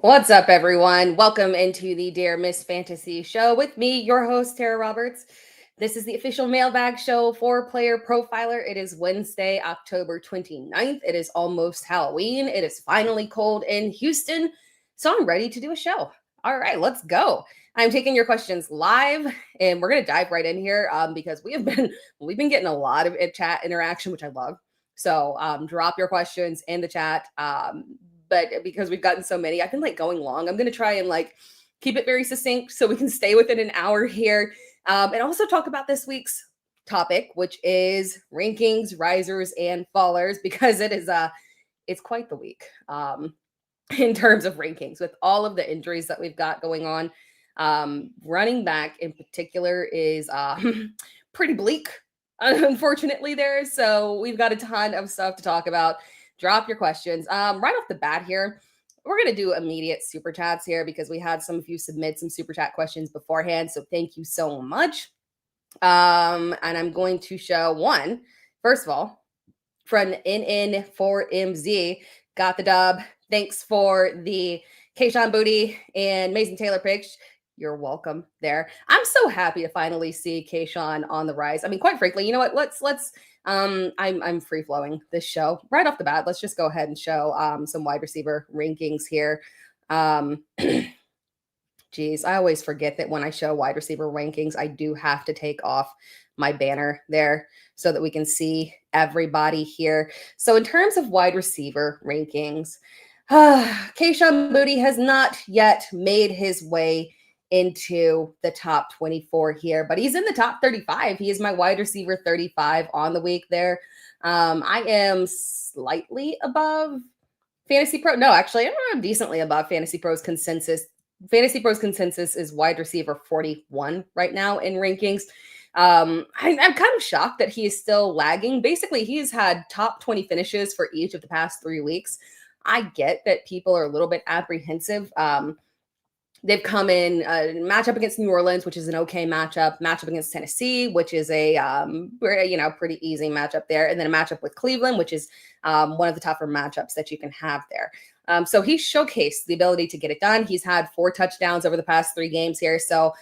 What's up, everyone? Welcome into the Dear Miss Fantasy show with me, your host, Tara Roberts. This is the official mailbag show for Player Profiler. It is Wednesday, October 29th. It is almost Halloween. It is finally cold in Houston. So I'm ready to do a show. All right, let's go. I'm taking your questions live, and we're gonna dive right in here because we've been getting a lot of chat interaction, which I love. So drop your questions in the chat. But because we've gotten so many, I've been going long. I'm going to try and keep it very succinct so we can stay within an hour here. And also talk about this week's topic, which is rankings, risers, and fallers, because it's quite the week in terms of rankings with all of the injuries that we've got going on. Running back in particular is pretty bleak, unfortunately, there. So we've got a ton of stuff to talk about. Drop your questions. Right off the bat here, we're going to do immediate super chats here because we had some of you submit some super chat questions beforehand. So thank you so much. And I'm going to show one, first of all, from NN4MZ, got the dub. Thanks for the Kayshawn Booty and Mason Taylor picks. You're welcome there. I'm so happy to finally see Kayshawn on the rise. I mean, quite frankly, you know what? Let's I'm free flowing this show right off the bat. Let's just go ahead and show some wide receiver rankings here. Geez, I always forget that when I show wide receiver rankings, I do have to take off my banner there so that we can see everybody here. So in terms of wide receiver rankings, Kayshawn Booty has not yet made his way into the top 24 here, but he's in the top 35. He is my wide receiver 35 on the week there. I am slightly above Fantasy Pro. No, actually, I'm decently above Fantasy Pro's consensus. Fantasy Pro's consensus is wide receiver 41 right now in rankings. I'm kind of shocked that he is still lagging. Basically, he's had top 20 finishes for each of the past 3 weeks. I get that people are a little bit apprehensive. They've come in matchup against New Orleans, which is an okay matchup against Tennessee, which is a pretty easy matchup there, and then a matchup with Cleveland, which is one of the tougher matchups that you can have there. So he's showcased the ability to get it done. He's had 4 touchdowns over the past 3 games here. So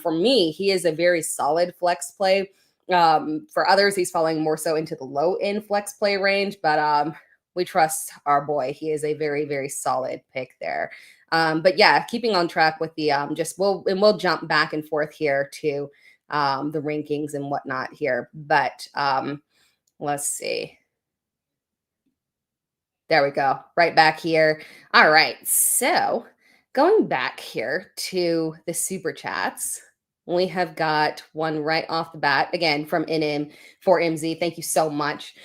for me, he is a very solid flex play. For others, he's falling more so into the low end flex play range, but we trust our boy. He is a very, very solid pick there. But yeah, keeping on track with the we'll jump back and forth here to the rankings and whatnot here. But let's see. There we go. Right back here. All right. So going back here to the super chats, we have got one right off the bat, again, from NM4MZ. Thank you so much.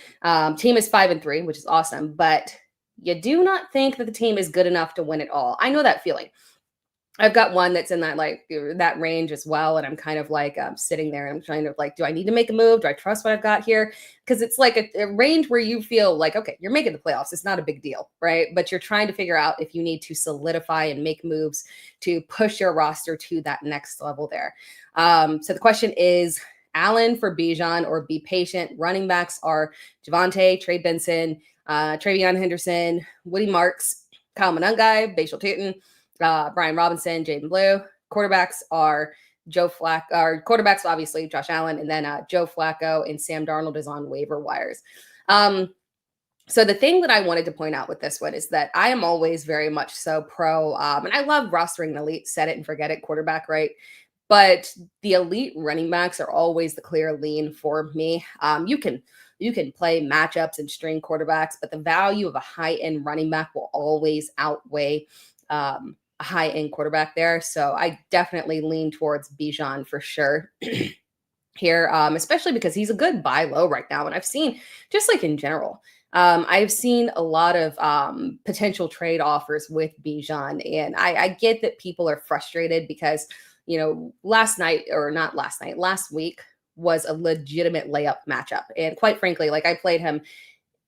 Team is 5-3, which is awesome, but you do not think that the team is good enough to win it all. I know that feeling. I've got one that's in that that range as well, and I'm kind of sitting there and I'm trying to do I need to make a move? Do I trust what I've got here? Because it's like a range where you feel like, okay, you're making the playoffs. It's not a big deal, right? But you're trying to figure out if you need to solidify and make moves to push your roster to that next level there. So the question is, Allen for Bijan or be patient? Running backs are Javonte, Trey Benson, Travion Henderson, Woody Marks, Kyle Monangai, Bashal Tutin, Brian Robinson, Jaden Blue. Quarterbacks are quarterbacks, obviously, Josh Allen, and then Joe Flacco and Sam Darnold is on waiver wires. So the thing that I wanted to point out with this one is that I am always very much so pro, and I love rostering an elite set it and forget it quarterback, right? But the elite running backs are always the clear lean for me. You can play matchups and string quarterbacks, but the value of a high-end running back will always outweigh a high-end quarterback there. So I definitely lean towards Bijan for sure here, especially because he's a good buy low right now. And I've seen, just in general, I've seen a lot of potential trade offers with Bijan. And I get that people are frustrated because, last week was a legitimate layup matchup. And quite frankly, I played him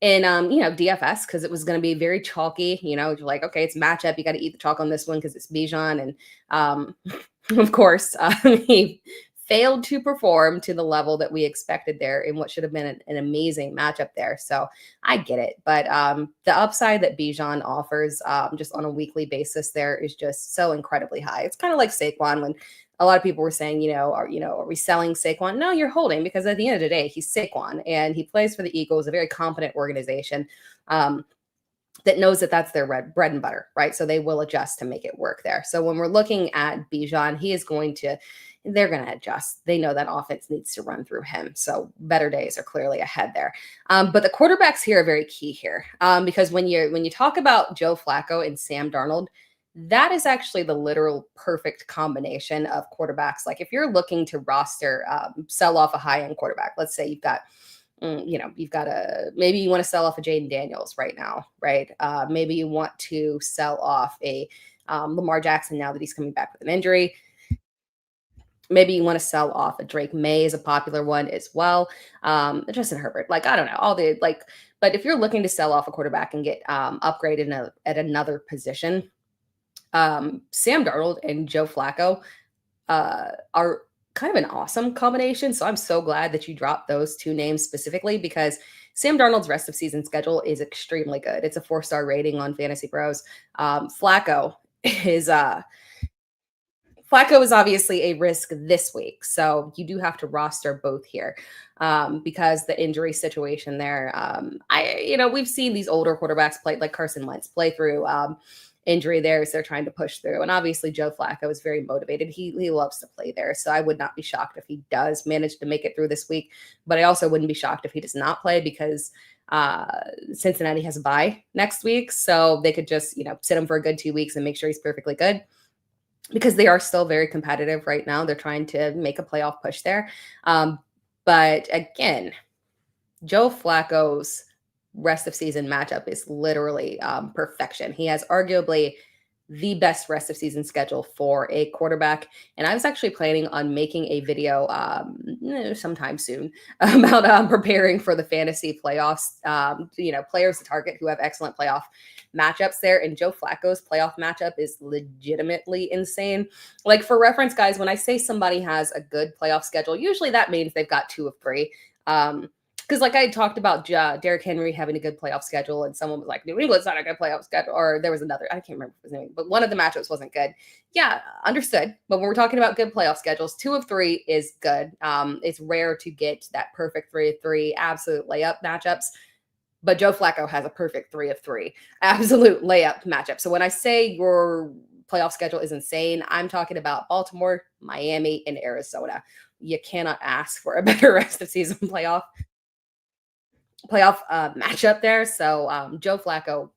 in, DFS because it was going to be very chalky. You're like, okay, it's matchup. You got to eat the chalk on this one because it's Bijan. And of course, he failed to perform to the level that we expected there in what should have been an amazing matchup there. So I get it. But the upside that Bijan offers just on a weekly basis there is just so incredibly high. It's kind of like Saquon when a lot of people were saying, are we selling Saquon? No, you're holding, because at the end of the day, he's Saquon and he plays for the Eagles, a very competent organization. That knows that that's their bread and butter, right? So they will adjust to make it work there. So when we're looking at Bijan, they're going to adjust. They know that offense needs to run through him. So better days are clearly ahead there. But the quarterbacks here are very key here because when you talk about Joe Flacco and Sam Darnold, that is actually the literal perfect combination of quarterbacks. Like if you're looking to sell off a high-end quarterback, let's say you've got maybe you want to sell off a Jaden Daniels right now, right? Maybe you want to sell off a Lamar Jackson now that he's coming back with an injury. Maybe you want to sell off a Drake May is a popular one as well. Justin Herbert, I don't know, but if you're looking to sell off a quarterback and get upgraded at another position, Sam Darnold and Joe Flacco are kind of an awesome combination. So I'm so glad that you dropped those two names specifically, because Sam Darnold's rest of season schedule is extremely good. It's a 4-star rating on Fantasy Pros. Flacco is obviously a risk this week. So you do have to roster both here because the injury situation there. We've seen these older quarterbacks play, like Carson Wentz, play through injury there as they're trying to push through. And obviously Joe Flacco is very motivated. He loves to play there. So I would not be shocked if he does manage to make it through this week, but I also wouldn't be shocked if he does not play, because Cincinnati has a bye next week. So they could just, sit him for a good 2 weeks and make sure he's perfectly good, because they are still very competitive right now. They're trying to make a playoff push there. But again, Joe Flacco's rest of season matchup is literally perfection. He has arguably the best rest of season schedule for a quarterback. And I was actually planning on making a video sometime soon about preparing for the fantasy playoffs, players to target who have excellent playoff matchups there. And Joe Flacco's playoff matchup is legitimately insane. Like, for reference, guys, when I say somebody has a good playoff schedule, usually that means they've got 2 of 3. Because like I talked about Derrick Henry having a good playoff schedule, and someone was like, New England's not a good playoff schedule, or there was another, I can't remember his name, but one of the matchups wasn't good. Yeah, understood. But when we're talking about good playoff schedules, 2 of 3 is good. It's rare to get that perfect 3 of 3 absolute layup matchups. But Joe Flacco has a perfect 3 of 3 absolute layup matchup. So when I say your playoff schedule is insane, I'm talking about Baltimore, Miami, and Arizona. You cannot ask for a better rest of season playoff matchup there. So Joe Flacco,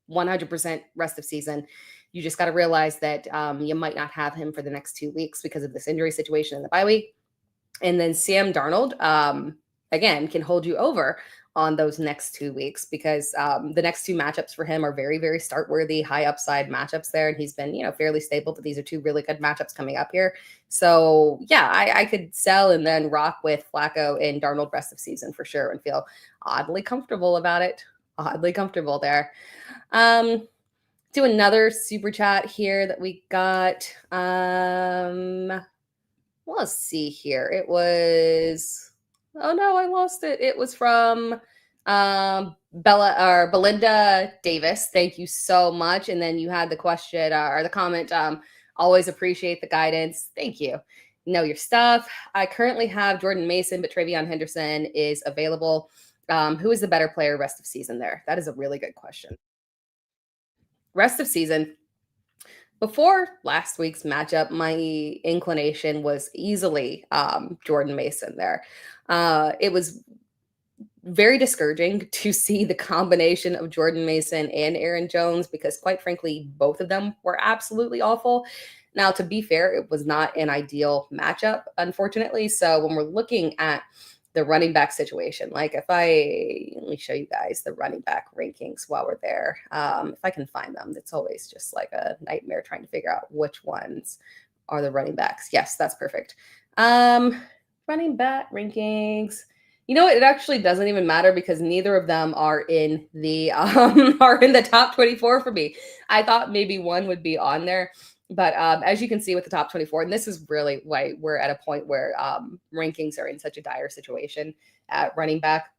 100% rest of season. You just got to realize that you might not have him for the next 2 weeks because of this injury situation in the bye week. And then Sam Darnold, again, can hold you over on those next 2 weeks, because the next 2 matchups for him are very, very start worthy, high upside matchups there. And he's been, fairly stable, but these are 2 really good matchups coming up here. So yeah, I could sell and then rock with Flacco and Darnold rest of season for sure and feel oddly comfortable about it. Oddly comfortable there. Do another super chat here that we got. Let's see here. It was, oh no, I lost it. It was from Belinda Davis. Thank you so much. And then you had the question or the comment, always appreciate the guidance. Thank you. Know your stuff. I currently have Jordan Mason, but Travion Henderson is available. Who is the better player rest of season there? That is a really good question. Rest of season. Before last week's matchup, my inclination was easily Jordan Mason there. It was very discouraging to see the combination of Jordan Mason and Aaron Jones, because quite frankly, both of them were absolutely awful. Now, to be fair, it was not an ideal matchup, unfortunately. So when we're looking at the running back situation, like let me show you guys the running back rankings while we're there. If I can find them, it's always just like a nightmare trying to figure out which ones are the running backs. Yes, that's perfect. Running back rankings. You know what? It actually doesn't even matter, because neither of them are in the top 24 for me. I thought maybe one would be on there. But as you can see with the top 24, and this is really why we're at a point where rankings are in such a dire situation at running back,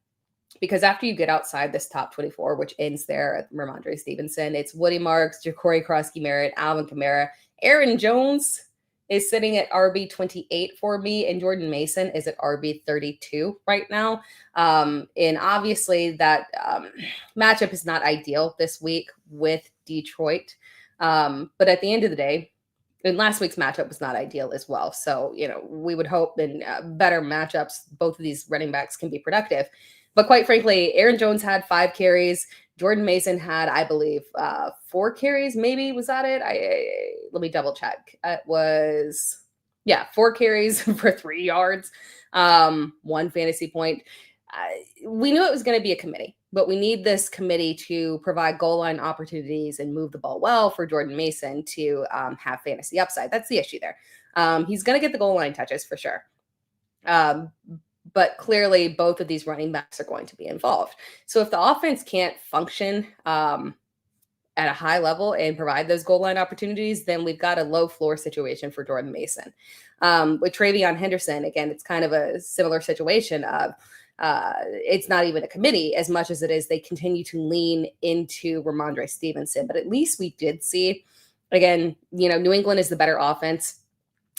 because after you get outside this top 24, which ends there at Rhamondre Stevenson, it's Woody Marks, Ja'Cory Krosky-Merritt, Alvin Kamara, Aaron Jones is sitting at RB 28 for me, and Jordan Mason is at RB 32 right now. And obviously that matchup is not ideal this week with Detroit. But at the end of the day, and last week's matchup was not ideal as well. So, we would hope in better matchups, both of these running backs can be productive. But quite frankly, Aaron Jones had 5 carries. Jordan Mason had, I believe, 4 carries. Maybe was that it? Let me double check. It was 4 carries for 3 yards, 1 fantasy point. We knew it was going to be a committee, but we need this committee to provide goal line opportunities and move the ball well for Jordan Mason to have fantasy upside. That's the issue there. He's going to get the goal line touches for sure. But clearly both of these running backs are going to be involved. So if the offense can't function at a high level and provide those goal line opportunities, then we've got a low floor situation for Jordan Mason. With Travion Henderson, again, it's kind of a similar situation of it's not even a committee as much as it is they continue to lean into Rhamondre Stevenson. But at least we did see, again, New England is the better offense.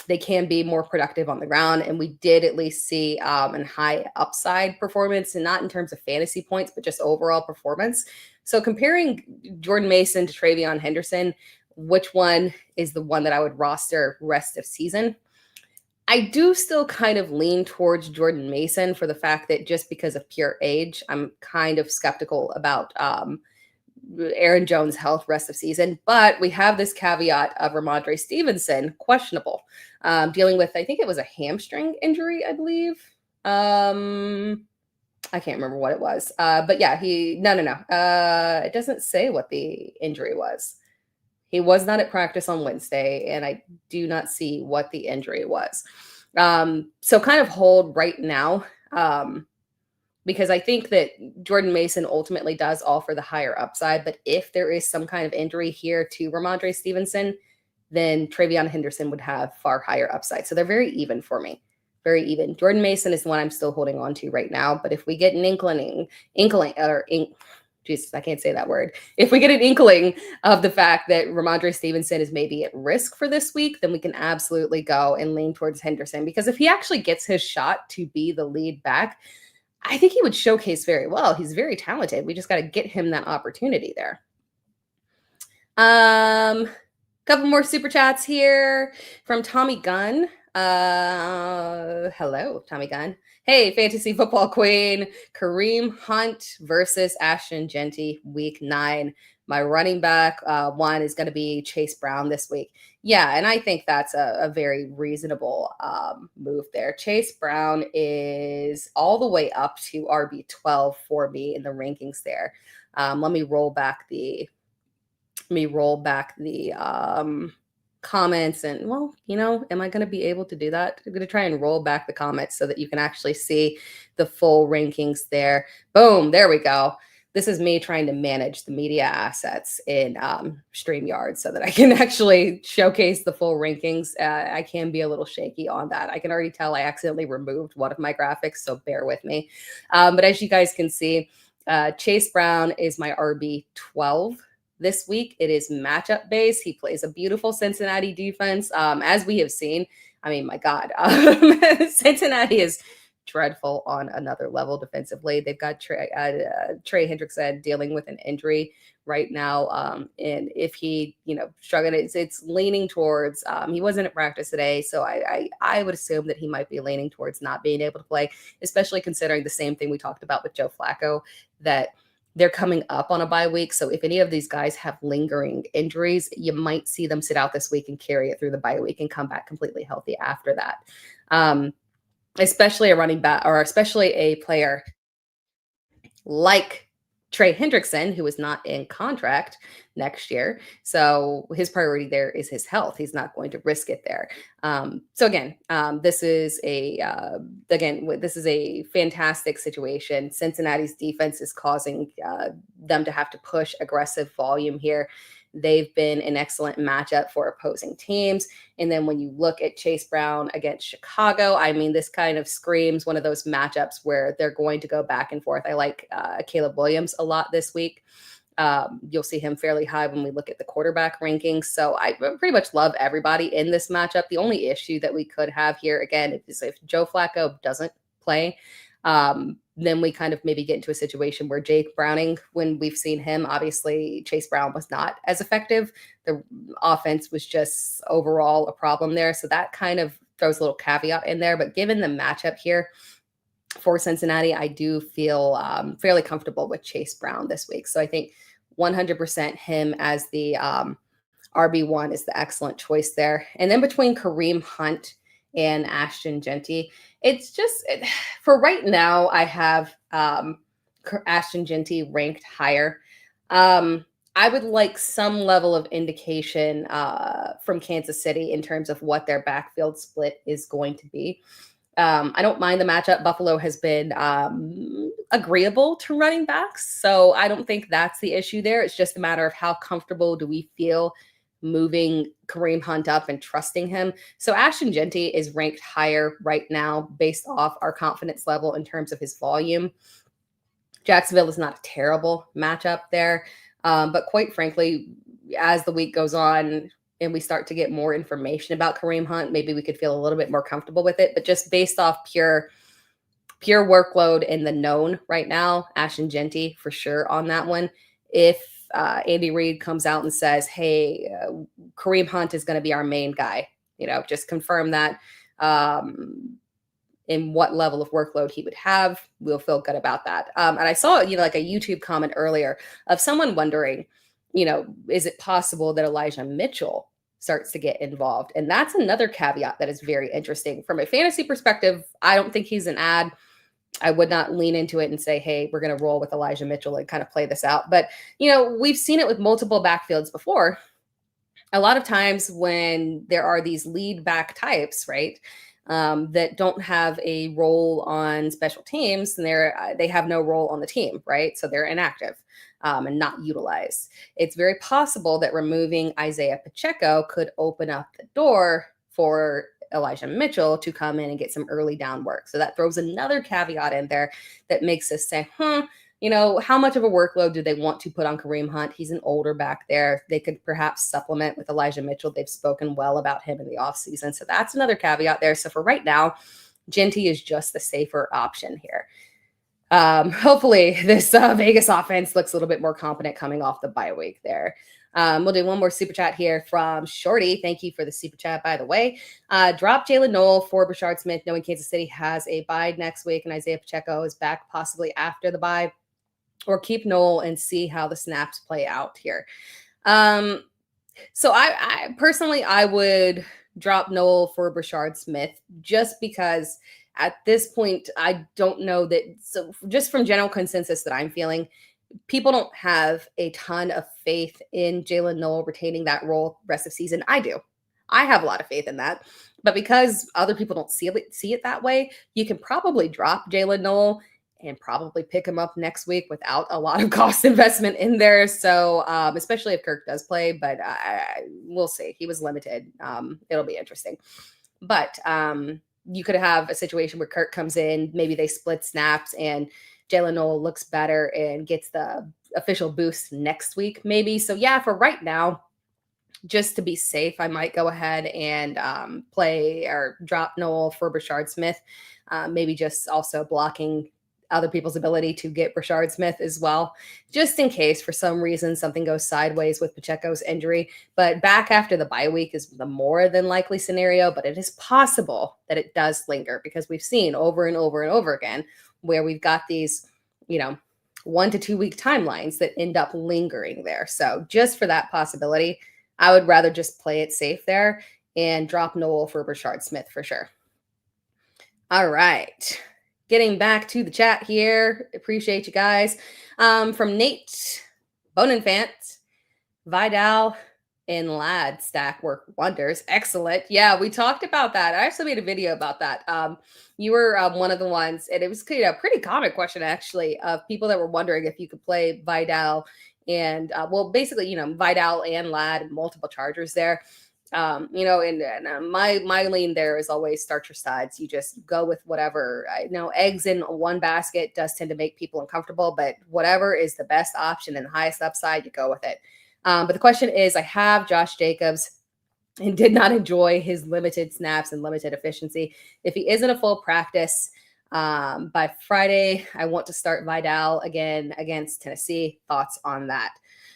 They can be more productive on the ground. And we did at least see a high upside performance, and not in terms of fantasy points, but just overall performance. So comparing Jordan Mason to Travion Henderson, which one is the one that I would roster rest of season? I do still kind of lean towards Jordan Mason for the fact that just because of pure age, I'm kind of skeptical about Aaron Jones' health rest of season. But we have this caveat of Rhamondre Stevenson, questionable, dealing with, I think it was a hamstring injury, I believe. I can't remember what it was. But yeah, it doesn't say what the injury was. He was not at practice on Wednesday, and I do not see what the injury was. So kind of hold right now, because I think that Jordan Mason ultimately does offer the higher upside. But if there is some kind of injury here to Rhamondre Stevenson, then Travion Henderson would have far higher upside. So they're very even for me. Very even. Jordan Mason is the one I'm still holding on to right now. But if we get an Jesus, I can't say that word. If we get an inkling of the fact that Rhamondre Stevenson is maybe at risk for this week, then we can absolutely go and lean towards Henderson. Because if he actually gets his shot to be the lead back, I think he would showcase very well. He's very talented. We just got to get him that opportunity there. Couple more super chats here from Tommy Gunn. Hello, Tommy Gunn. Hey, fantasy football queen. Kareem Hunt versus Ashton Genty, week 9. My running back one is going to be Chase Brown this week. Yeah, and I think that's a very reasonable move there. Chase Brown is all the way up to RB 12 for me in the rankings there. Let me roll back the comments, and am I going to be able to do that? I'm going to try and roll back the comments so that you can actually see the full rankings there. Boom, there we go. This is me trying to manage the media assets in StreamYard so that I can actually showcase the full rankings. I can be a little shaky on that. I can already tell I accidentally removed one of my graphics, so bear with me. But as you guys can see, Chase Brown is my RB 12 this week. It is matchup based. He plays a beautiful Cincinnati defense. As we have seen, I mean, my God, Cincinnati is dreadful on another level defensively. They've got Trey Hendrickson dealing with an injury right now. And if he, struggling, it's leaning towards, he wasn't at practice today. So I would assume that he might be leaning towards not being able to play, especially considering the same thing we talked about with Joe Flacco, that they're coming up on a bye week. So if any of these guys have lingering injuries, you might see them sit out this week and carry it through the bye week and come back completely healthy after that. Especially a running back, or especially a player like Trey Hendrickson, who is not in contract next year. So his priority there is his health. He's not going to risk it there. So again, this is a fantastic situation. Cincinnati's defense is causing them to have to push aggressive volume here. they've been an excellent matchup for opposing teams. And then when you look at Chase Brown against Chicago, I mean, this kind of screams one of those matchups where they're going to go back and forth. I like Caleb Williams a lot this week. You'll see him fairly high when we look at the quarterback rankings. So I pretty much love everybody in this matchup. The only issue that we could have here, again, is if Joe Flacco doesn't play, then we kind of maybe get into a situation where Jake Browning, when we've seen him, obviously Chase Brown was not as effective. The offense was just overall a problem there. So that kind of throws a little caveat in there. But given the matchup here for Cincinnati, I do feel fairly comfortable with Chase Brown this week. So I think 100% him as the RB1 is the excellent choice there. And then between Kareem Hunt and Ashton Genty, it's just for right now, I have Ashton Genty ranked higher. I would like some level of indication from Kansas City in terms of what their backfield split is going to be. I don't mind the matchup. Buffalo has been agreeable to running backs, so I don't think that's the issue there. It's just a matter of how comfortable do we feel moving Kareem Hunt up and trusting him. So Ashton Genty is ranked higher right now based off our confidence level in terms of his volume. Jacksonville is not a terrible matchup there, but quite frankly, as the week goes on, and we start to get more information about Kareem Hunt, maybe we could feel a little bit more comfortable with it. But just based off pure workload in the known right now, Ashton Genty for sure on that one. If Andy Reid comes out and says, hey, Kareem Hunt is going to be our main guy, just confirm that in what level of workload he would have, we'll feel good about that. And I saw, like a YouTube comment earlier of someone wondering, is it possible that Elijah Mitchell starts to get involved? And that's another caveat that is very interesting. From a fantasy perspective, I don't think he's an ad. I would not lean into it and say, hey, we're going to roll with Elijah Mitchell and kind of play this out. But, we've seen it with multiple backfields before. A lot of times when there are these lead back types, right, that don't have a role on special teams, and they have no role on the team, right? So they're inactive and not utilized. It's very possible that removing Isaiah Pacheco could open up the door for Elijah Mitchell to come in and get some early down work. So that throws another caveat in there that makes us say, how much of a workload do they want to put on Kareem Hunt? He's an older back there. They could perhaps supplement with Elijah Mitchell. They've spoken well about him in the offseason. So that's another caveat there. So for right now, Genty is just the safer option here. Hopefully this Vegas offense looks a little bit more competent coming off the bye week there. We'll do one more super chat here from Shorty. Thank you for the super chat, by the way. Drop Jalen Noel for Brashard Smith, knowing Kansas City has a bye next week and Isaiah Pacheco is back possibly after the bye. Or keep Noel and see how the snaps play out here. So I personally, I would drop Noel for Brashard Smith just because at this point, I don't know that. So just from general consensus that I'm feeling, people don't have a ton of faith in Jalen Noel retaining that role rest of season. I do. I have a lot of faith in that. But because other people don't see it that way, you can probably drop Jalen Noel and probably pick him up next week without a lot of cost investment in there. So especially if Kirk does play, but we'll see. He was limited. It'll be interesting. But you could have a situation where Kirk comes in, maybe they split snaps and Jalen Noel looks better and gets the official boost next week, maybe. So yeah, for right now, just to be safe, I might go ahead and play or drop Noel for Brashard Smith. Maybe just also blocking other people's ability to get Brashard Smith as well, just in case for some reason something goes sideways with Pacheco's injury. But back after the bye week is the more than likely scenario, but it is possible that it does linger because we've seen over and over and over again where we've got these, 1 to 2 week timelines that end up lingering there. So just for that possibility, I would rather just play it safe there and drop Noel for Brashard Smith for sure. All right. Getting back to the chat here. Appreciate you guys. From Nate Bonenfant, Vidal and Lad stack work wonders. Excellent. Yeah, we talked about that. I actually made a video about that. You were one of the ones, and it was a pretty common question actually of people that were wondering if you could play Vidal And well, basically, Vidal and Lad, multiple chargers there. And my lean there is always start your sides. You just go with whatever. I know eggs in one basket does tend to make people uncomfortable, but whatever is the best option and highest upside, you go with it. But the question is, I have Josh Jacobs and did not enjoy his limited snaps and limited efficiency. If he isn't a full practice by Friday, I want to start Vidal again against Tennessee. Thoughts on that?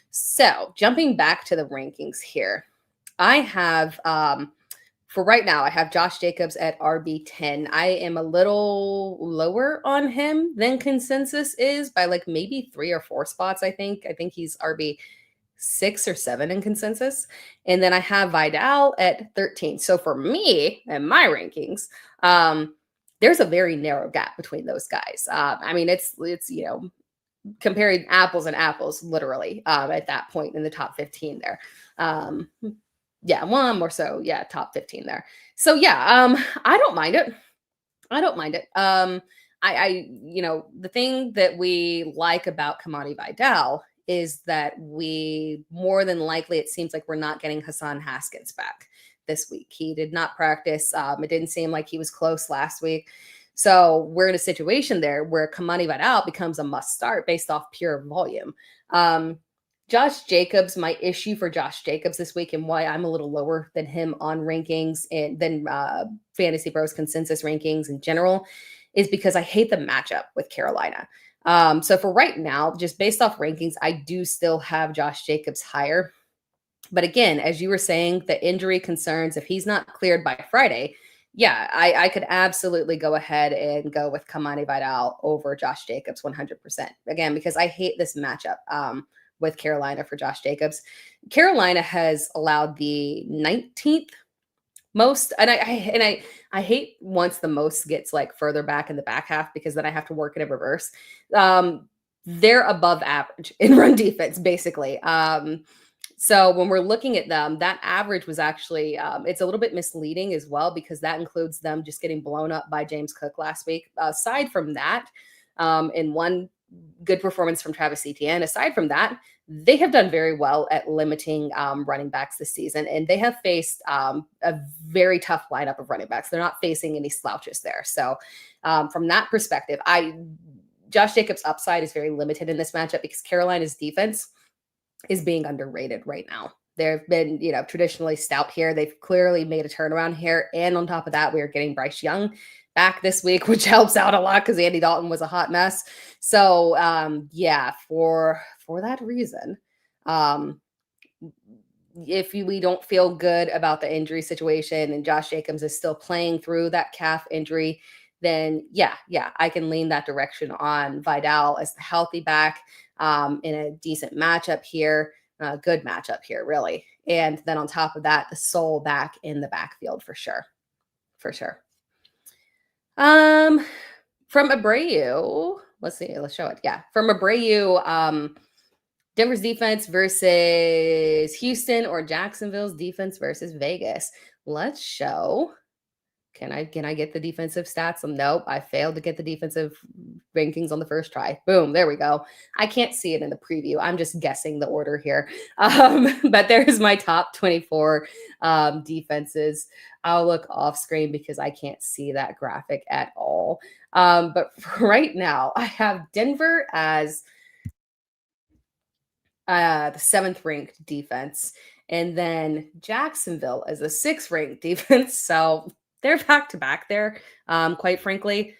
So jumping back to the rankings here, I have for right now, I have Josh Jacobs at RB10. I am a little lower on him than consensus is by like maybe 3 or 4 spots. I think he's RB6 or 7 in consensus. And then I have Vidal at 13. So for me and my rankings, there's a very narrow gap between those guys. I mean, it's comparing apples and apples, literally, at that point in the top 15 there. Yeah, one more so. Yeah, top 15 there. So yeah, I don't mind it. I don't mind it. The thing that we like about Kamani Vidal is that we more than likely, it seems like we're not getting Hassan Haskins back this week. He did not practice. It didn't seem like he was close last week. So we're in a situation there where Kamani Vidal becomes a must start based off pure volume. Josh Jacobs, my issue for Josh Jacobs this week and why I'm a little lower than him on rankings and then Fantasy Bros consensus rankings in general is because I hate the matchup with Carolina. So for right now, just based off rankings, I do still have Josh Jacobs higher. But again, as you were saying, the injury concerns, if he's not cleared by Friday, yeah, I could absolutely go ahead and go with Kamani Vidal over Josh Jacobs 100%. Again, because I hate this matchup. With Carolina for Josh Jacobs. Carolina has allowed the 19th most, and I hate once the most gets like further back in the back half because then I have to work it in reverse. They're above average in run defense, basically. So when we're looking at them, that average was actually, it's a little bit misleading as well because that includes them just getting blown up by James Cook last week. Aside from that, in one good performance from Travis Etienne. Aside from that, they have done very well at limiting running backs this season, and they have faced a very tough lineup of running backs. They're not facing any slouches there. So from that perspective, Josh Jacobs' upside is very limited in this matchup because Carolina's defense is being underrated right now. They've been, traditionally stout here. They've clearly made a turnaround here. And on top of that, we are getting Bryce Young back this week, which helps out a lot because Andy Dalton was a hot mess. So for that reason, if we don't feel good about the injury situation and Josh Jacobs is still playing through that calf injury, then I can lean that direction on Vidal as the healthy back in a decent matchup here, good matchup here, really. And then on top of that, the sole back in the backfield for sure. From Abreu, let's see, let's show it. Yeah, from Abreu, Denver's defense versus Houston or Jacksonville's defense versus Vegas. Let's show. Can I get the defensive stats? Nope, I failed to get the defensive rankings on the first try. Boom, there we go. I can't see it in the preview. I'm just guessing the order here. But there's my top 24 defenses. I'll look off screen because I can't see that graphic at all. But for right now, I have Denver as the 7th ranked defense, and then Jacksonville as a 6th ranked defense. So they're back to back there, quite frankly.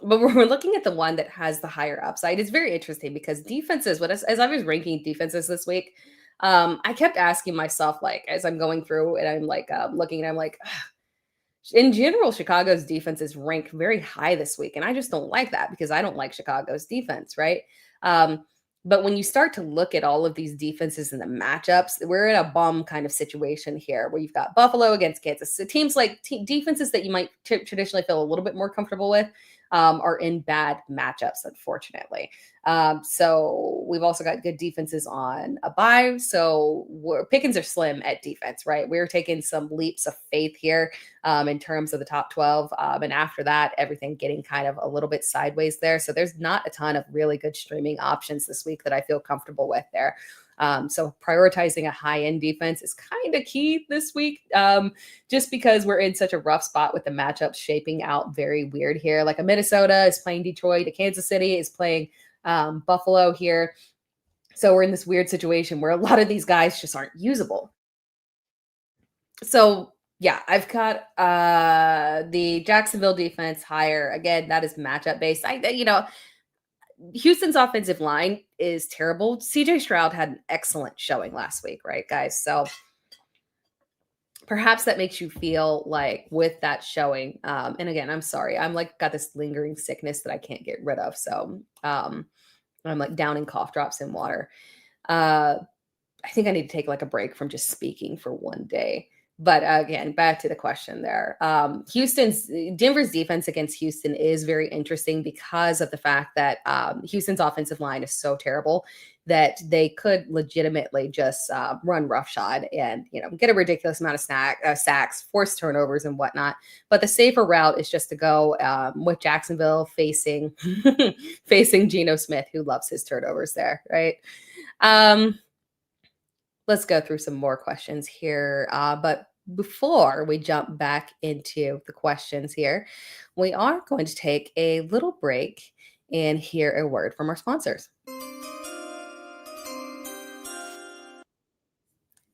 But we're looking at the one that has the higher upside. It's very interesting because defenses, as I was ranking defenses this week, I kept asking myself, like, as I'm going through and I'm like looking and I'm like, in general, Chicago's defenses rank very high this week. And I just don't like that because I don't like Chicago's defense, right? But when you start to look at all of these defenses and the matchups, we're in a bum kind of situation here where you've got Buffalo against Kansas. So teams like defenses that you might traditionally feel a little bit more comfortable with are in bad matchups, unfortunately. So we've also got good defenses on a bye. So pickings are slim at defense, right? We're taking some leaps of faith here in terms of the top 12. And after that, everything getting kind of a little bit sideways there. So there's not a ton of really good streaming options this week that I feel comfortable with there. So prioritizing a high-end defense is kind of key this week, just because we're in such a rough spot with the matchups shaping out very weird here. Like a Minnesota is playing Detroit, a Kansas City is playing Buffalo here. So we're in this weird situation where a lot of these guys just aren't usable. So yeah, I've got the Jacksonville defense higher. Again, that is matchup based. Houston's offensive line is terrible. CJ Stroud had an excellent showing last week, right, guys? So perhaps that makes you feel like with that showing, and again, I'm sorry, I'm like got this lingering sickness that I can't get rid of. So I'm like downing cough drops in water. I think I need to take like a break from just speaking for one day. But again, back to the question there. Denver's defense against Houston is very interesting because of the fact that Houston's offensive line is so terrible that they could legitimately just run roughshod and get a ridiculous amount of sacks, force turnovers, and whatnot. But the safer route is just to go with Jacksonville facing facing Geno Smith, who loves his turnovers there, right? Let's go through some more questions here. But before we jump back into the questions here, we are going to take a little break and hear a word from our sponsors.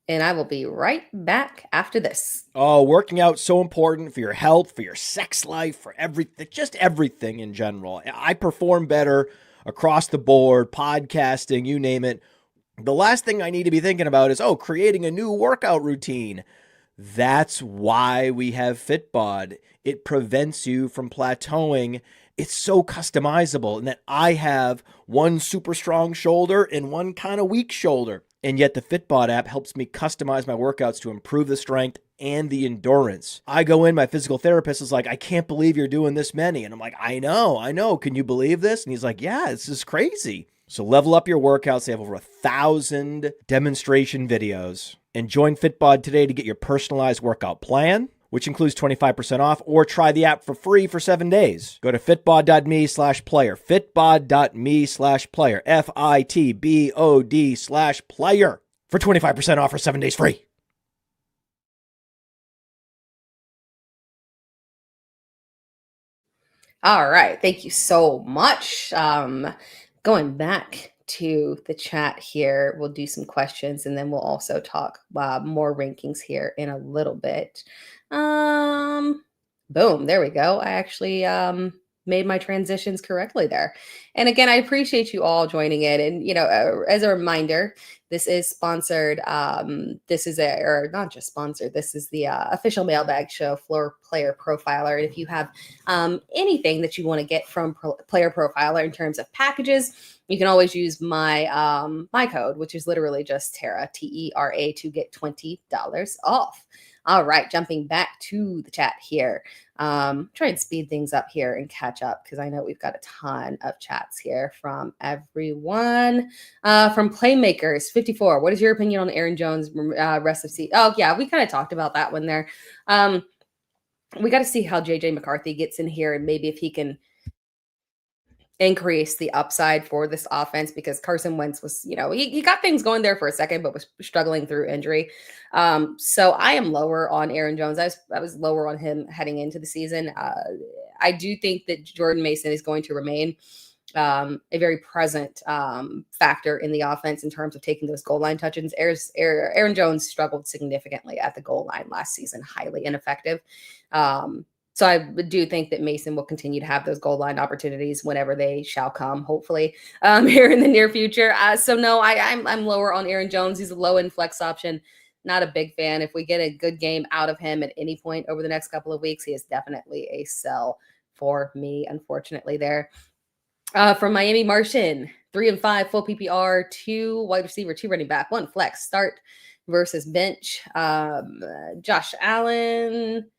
And I will be right back after this. Oh, working out so important for your health, for your sex life, for everything, just everything in general. I perform better across the board, podcasting, you name it. The last thing I need to be thinking about is, creating a new workout routine. That's why we have Fitbod. It prevents you from plateauing. It's so customizable in that I have one super strong shoulder and one kind of weak shoulder. And yet the Fitbod app helps me customize my workouts to improve the strength and the endurance. I go in, my physical therapist is like, I can't believe you're doing this many. And I'm like, I know. Can you believe this? And he's like, yeah, this is crazy. So level up your workouts. They have over 1,000 demonstration videos. And join Fitbod today to get your personalized workout plan, which includes 25% off, or try the app for free for 7 days. Go to fitbod.me/player, fitbod.me/player, FITBOD/player for 25% off for 7 days free. All right. Thank you so much. Going back to the chat here, we'll do some questions and then we'll also talk more rankings here in a little bit. Boom. There we go. I actually made my transitions correctly there. And again, I appreciate you all joining in. And, as a reminder, this is sponsored. This is not just sponsored. This is the official Mailbag Show Floor Player Profiler. And if you have anything that you want to get from Player Profiler in terms of packages, you can always use my my code, which is literally just Tara, TERA, to get $20 off. All right, jumping back to the chat here. Try and speed things up here and catch up because I know we've got a ton of chats here from everyone. From Playmakers 54, what is your opinion on Aaron Jones' rest of season? Oh, yeah, we kind of talked about that one there. We got to see how JJ McCarthy gets in here and maybe if he can increase the upside for this offense because Carson Wentz was, he got things going there for a second, but was struggling through injury. So I am lower on Aaron Jones. I was lower on him heading into the season. I do think that Jordan Mason is going to remain a very present factor in the offense in terms of taking those goal line touches. Aaron Jones struggled significantly at the goal line last season, highly ineffective. So I do think that Mason will continue to have those goal line opportunities whenever they shall come, hopefully, here in the near future. So no, I'm lower on Aaron Jones. He's a low-end flex option. Not a big fan. If we get a good game out of him at any point over the next couple of weeks, he is definitely a sell for me, unfortunately, there. From Miami Martian, 3 and 5, full PPR, 2 wide receiver, 2 running back, 1 flex start versus bench. Josh Allen.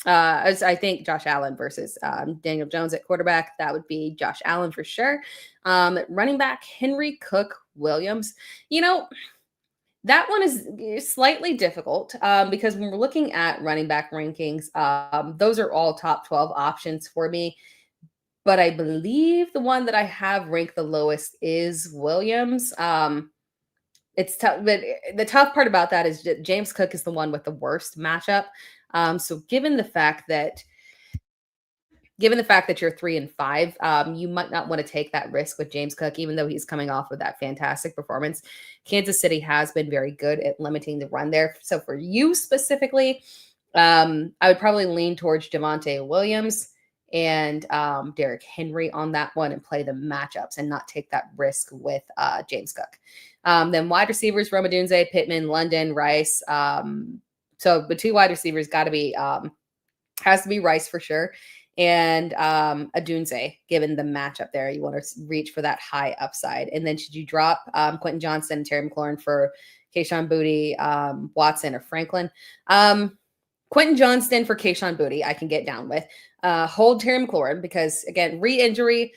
As I think Josh Allen versus Daniel Jones at quarterback, that would be Josh Allen for sure. Running back Henry Cook Williams. You know, that one is slightly difficult because when we're looking at running back rankings, those are all top 12 options for me. But I believe the one that I have ranked the lowest is Williams. It's tough, but the tough part about that is that James Cook is the one with the worst matchup. So given the fact that you're 3-5, you might not want to take that risk with James Cook, even though he's coming off of that fantastic performance. Kansas City has been very good at limiting the run there. So for you specifically, I would probably lean towards Javonte Williams and Derrick Henry on that one and play the matchups and not take that risk with James Cook. Then wide receivers, Rhamondre, Pittman, London, Rice. So the two wide receivers has to be Rice for sure. And Adunze, given the matchup there, you want to reach for that high upside. And then should you drop Quentin Johnston and Terry McLaurin for Kayshon Boutte, Watson, or Franklin? Quentin Johnston for Kayshon Boutte, I can get down with. Hold Terry McLaurin because, again, re-injury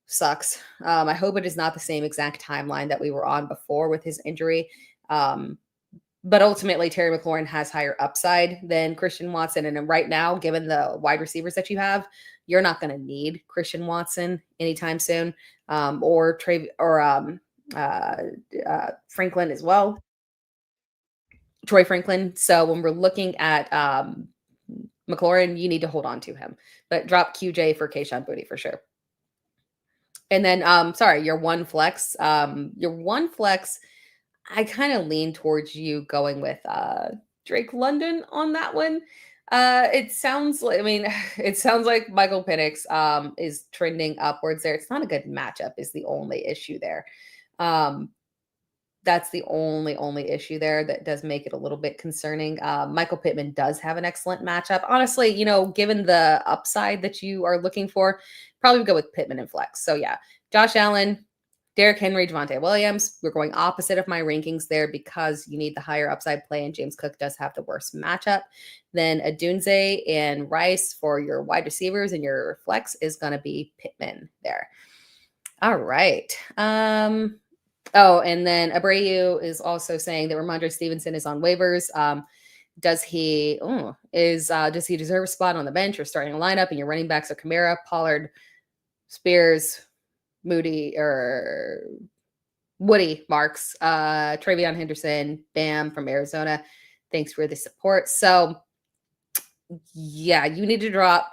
sucks. I hope it is not the same exact timeline that we were on before with his injury. But ultimately, Terry McLaurin has higher upside than Christian Watson. And right now, given the wide receivers that you have, you're not going to need Christian Watson anytime soon, or Franklin as well. Troy Franklin. So when we're looking at McLaurin, you need to hold on to him. But drop QJ for Kayshon Boutte for sure. And then, your one flex. I kind of lean towards you going with Drake London on that one. It sounds like Michael Penix is trending upwards there. It's not a good matchup is the only issue there. That's the only issue there that does make it a little bit concerning. Michael Pittman does have an excellent matchup. Honestly, given the upside that you are looking for, probably go with Pittman and flex. So yeah, Josh Allen, Derrick Henry, Javonte Williams. We're going opposite of my rankings there because you need the higher upside play, and James Cook does have the worst matchup. Then Adunze and Rice for your wide receivers, and your flex is going to be Pittman there. All right. Oh, and then Abreu is also saying that Rhamondre Stevenson is on waivers. Does he deserve a spot on the bench or starting a lineup? And your running backs are Kamara, Pollard, Spears, Moody, or Woody Marks, Travion Henderson, Bam from Arizona. Thanks for the support. So yeah, you need to drop.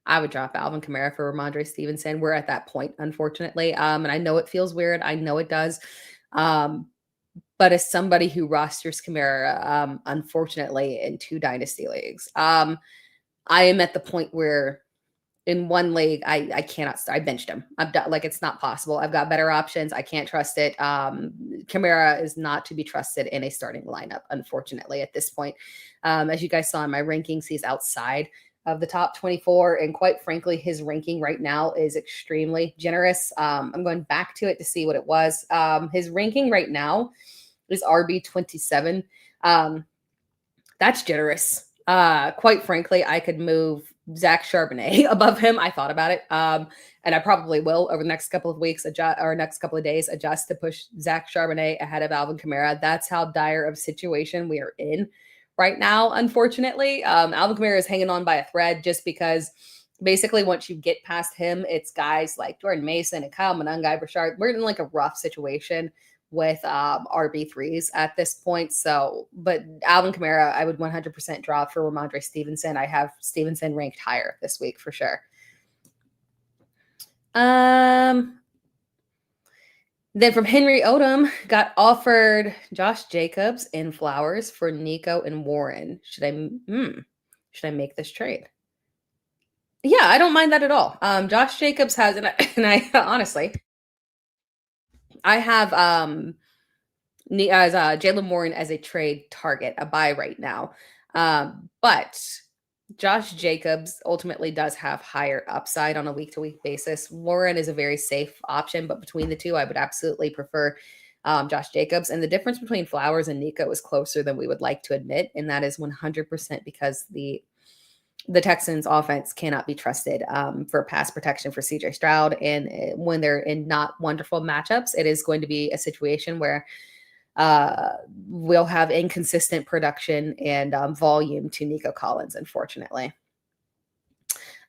I would drop Alvin Kamara for Rhamondre Stevenson. We're at that point, unfortunately. And I know it feels weird. I know it does. But as somebody who rosters Kamara, unfortunately, in 2 dynasty leagues, I am at the point where in one league, I cannot start. I benched him. I'm done. Like, it's not possible. I've got better options. I can't trust it. Kamara is not to be trusted in a starting lineup, unfortunately, at this point. As you guys saw in my rankings, he's outside of the top 24. And quite frankly, his ranking right now is extremely generous. I'm going back to it to see what it was. His ranking right now is RB 27. That's generous. Quite frankly, I could move Zach Charbonnet above him. I thought about it. And I probably will over the next couple of weeks next couple of days adjust to push Zach Charbonnet ahead of Alvin Kamara. That's how dire of a situation we are in right now, unfortunately. Alvin Kamara is hanging on by a thread just because basically once you get past him, it's guys like Jordan Mason and Kyle Monangai, Brashard. We're in like a rough situation with RB3s at this point. So, but Alvin Kamara, I would 100% drop for Rhamondre Stevenson. I have Stevenson ranked higher this week for sure. Then from Henry Odom, got offered Josh Jacobs and Flowers for Nico and Warren. Should I make this trade? Yeah, I don't mind that at all. Josh Jacobs has, and I honestly, I have Jaylen Warren as a trade target, a buy right now. But Josh Jacobs ultimately does have higher upside on a week-to-week basis. Warren is a very safe option, but between the two, I would absolutely prefer Josh Jacobs. And the difference between Flowers and Nico is closer than we would like to admit. And that is 100% because the Texans offense cannot be trusted for pass protection for CJ Stroud. And when they're in not wonderful matchups, it is going to be a situation where we'll have inconsistent production and volume to Nico Collins, unfortunately.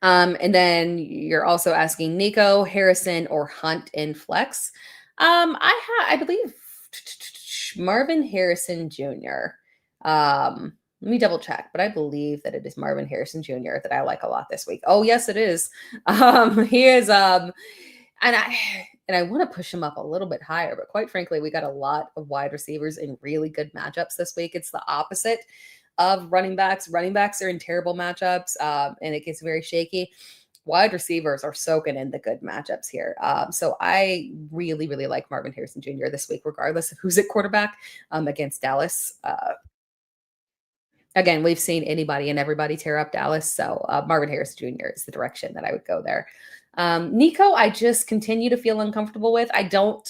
And then you're also asking Nico, Harrison, or Hunt in flex. I believe Marvin Harrison Jr. Let me double check, but I believe that it is Marvin Harrison Jr. that I like a lot this week. Oh, yes, it is. He is, and I want to push him up a little bit higher, but quite frankly, we got a lot of wide receivers in really good matchups this week. It's the opposite of running backs. Running backs are in terrible matchups, and it gets very shaky. Wide receivers are soaking in the good matchups here. So I really, really like Marvin Harrison Jr. this week, regardless of who's at quarterback against Dallas. Again, we've seen anybody and everybody tear up Dallas. So Marvin Harrison Jr. is the direction that I would go there. Nico, I just continue to feel uncomfortable with. I don't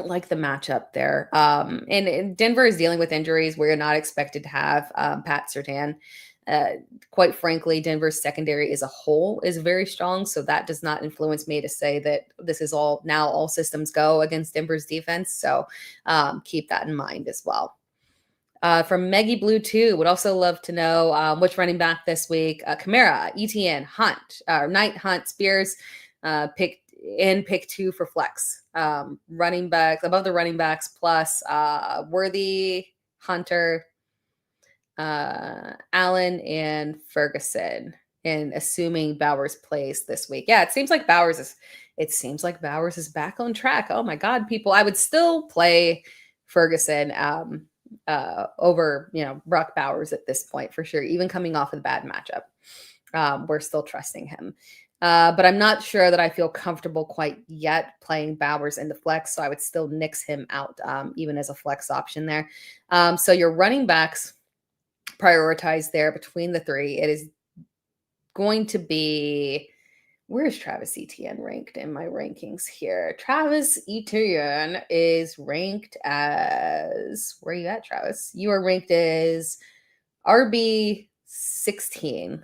like the matchup there. And Denver is dealing with injuries. We're not expected to have Pat Surtain. Quite frankly, Denver's secondary as a whole is very strong. So that does not influence me to say that this is all systems go against Denver's defense. So keep that in mind as well. From Meggie Blue 2, would also love to know which running back this week. Kamara, ETN, Hunt, Knight, Hunt, Spears, pick 2 for flex. Running backs, above the running backs, plus Worthy, Hunter, Allen, and Ferguson. And assuming Bowers plays this week. Yeah, it seems like Bowers is back on track. Oh my God, people. I would still play Ferguson over, Brock Bowers at this point for sure, even coming off of the bad matchup. We're still trusting him. But I'm not sure that I feel comfortable quite yet playing Bowers in the flex, so I would still nix him out even as a flex option there. So your running backs prioritize there between the three. It is going to be, where is Travis Etienne ranked in my rankings here? Travis Etienne is ranked as, where are you at, Travis? You are ranked as RB 16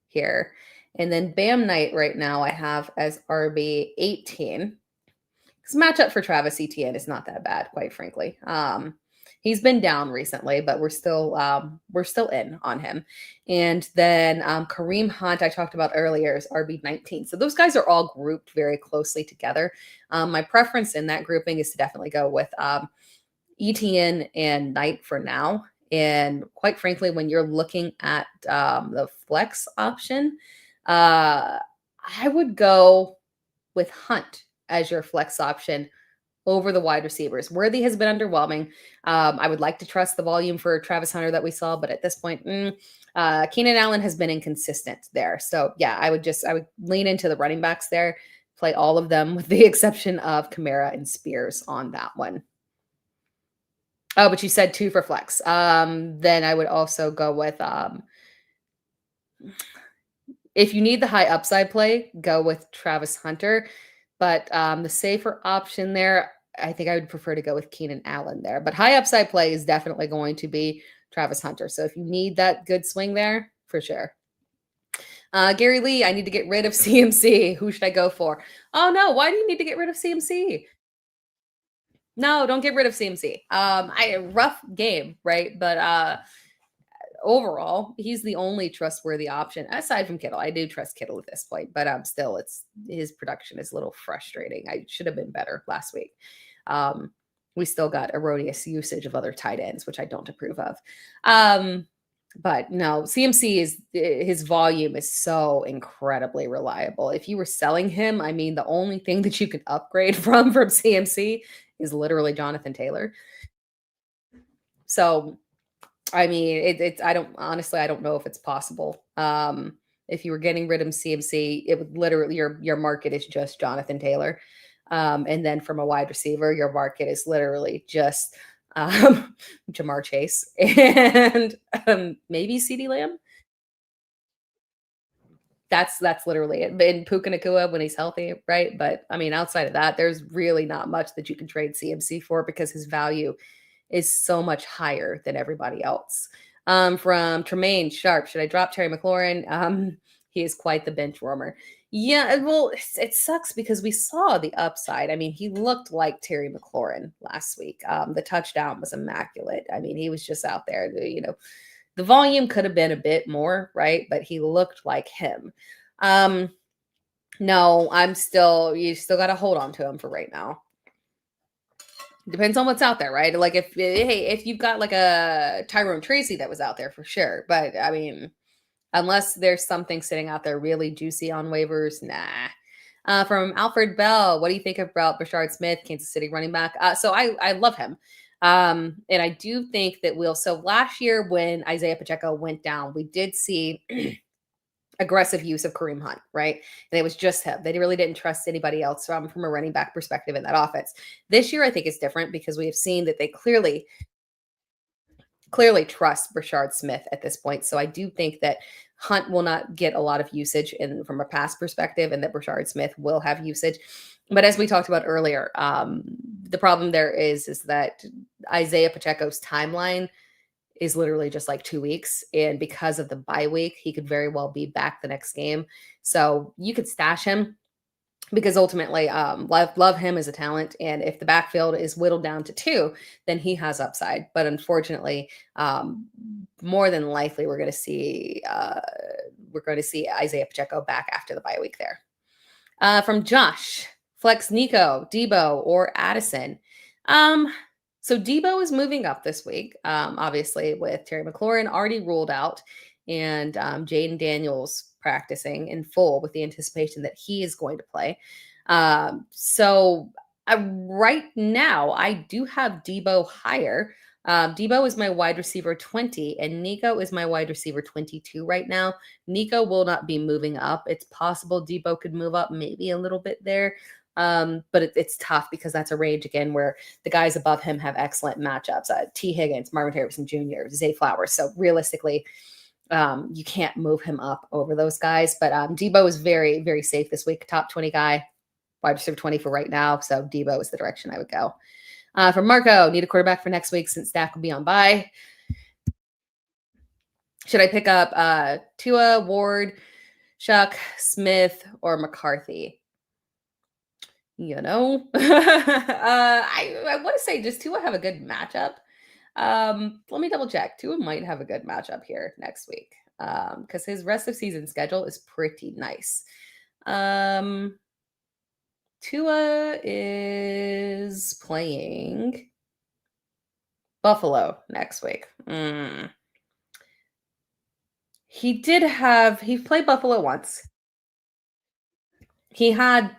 here. And then Bam Knight right now I have as RB 18. This matchup for Travis Etienne is not that bad, quite frankly. He's been down recently, but we're still in on him. And then Kareem Hunt, I talked about earlier, is RB 19. So those guys are all grouped very closely together. My preference in that grouping is to definitely go with Etienne and Knight for now. And quite frankly, when you're looking at the flex option, I would go with Hunt as your flex option over the wide receivers. Worthy has been underwhelming. I would like to trust the volume for Travis Hunter that we saw, but at this point, Keenan Allen has been inconsistent there. So yeah, I would lean into the running backs there, play all of them with the exception of Kamara and Spears on that one. Oh, but you said 2 for flex. Then I would also go with, if you need the high upside play, go with Travis Hunter. But the safer option there, I think I would prefer to go with Keenan Allen there. But high upside play is definitely going to be Travis Hunter. So if you need that good swing there, for sure. Gary Lee, I need to get rid of CMC. Who should I go for? Oh, no. Why do you need to get rid of CMC? No, don't get rid of CMC. Rough game, right? But overall, he's the only trustworthy option aside from Kittle. I do trust Kittle at this point, but still, his production is a little frustrating. I should have been better last week. We still got erroneous usage of other tight ends, which I don't approve of. But no, CMC his volume is so incredibly reliable. If you were selling him, I mean, the only thing that you can upgrade from CMC is literally Jonathan Taylor. So I mean, I don't know if it's possible. If you were getting rid of CMC, it would literally, your market is just Jonathan Taylor. And then from a wide receiver, your market is literally just Jamar Chase and maybe CeeDee Lamb. That's literally it. And Puka Nacua when he's healthy, right? But I mean, outside of that, there's really not much that you can trade CMC for because his value is so much higher than everybody else. From Tremaine Sharp, should I drop Terry McLaurin? He is quite the bench warmer. Yeah, well, it sucks because we saw the upside. I mean, he looked like Terry McLaurin last week. The touchdown was immaculate. I mean, he was just out there. The volume could have been a bit more, right? But he looked like him. No, you still got to hold on to him for right now. Depends on what's out there, right? Like if you've got like a Tyrone Tracy that was out there for sure. But I mean, unless there's something sitting out there really juicy on waivers, nah. From Alfred Bell, what do you think about Brashard Smith, Kansas City running back? So I love him. And I do think that so last year when Isaiah Pacheco went down, we did see aggressive use of Kareem Hunt, right? And it was just him. They really didn't trust anybody else from a running back perspective in that offense. This year, I think is different because we have seen that they clearly trust Brashard Smith at this point. So I do think that Hunt will not get a lot of usage from a pass perspective and that Brashard Smith will have usage. But as we talked about earlier, the problem there is that Isaiah Pacheco's timeline is literally just like 2 weeks. And because of the bye week, he could very well be back the next game. So you could stash him because ultimately love him as a talent. And if the backfield is whittled down to 2, then he has upside. But unfortunately, more than likely, we're going to see Isaiah Pacheco back after the bye week there. From Josh, flex Nico, Debo, or Addison. So Debo is moving up this week, obviously with Terry McLaurin already ruled out and Jaden Daniels practicing in full with the anticipation that he is going to play. So right now, I do have Debo higher. Debo is my wide receiver 20 and Nico is my wide receiver 22 right now. Nico will not be moving up. It's possible Debo could move up maybe a little bit there. But it's tough because that's a range again where the guys above him have excellent matchups. T. Higgins, Marvin Harrison Jr., Zay Flowers. So realistically, you can't move him up over those guys. But Debo is very, very safe this week. Top 20 guy, wide receiver 20 for right now. So Debo is the direction I would go. From Marco, need a quarterback for next week since Dak will be on bye. Should I pick up Tua, Ward, Shuck, Smith, or McCarthy? I want to say just Tua have a good matchup. Let me double check. Tua might have a good matchup here next week because his rest of season schedule is pretty nice. Tua is playing Buffalo next week. He played Buffalo once. He had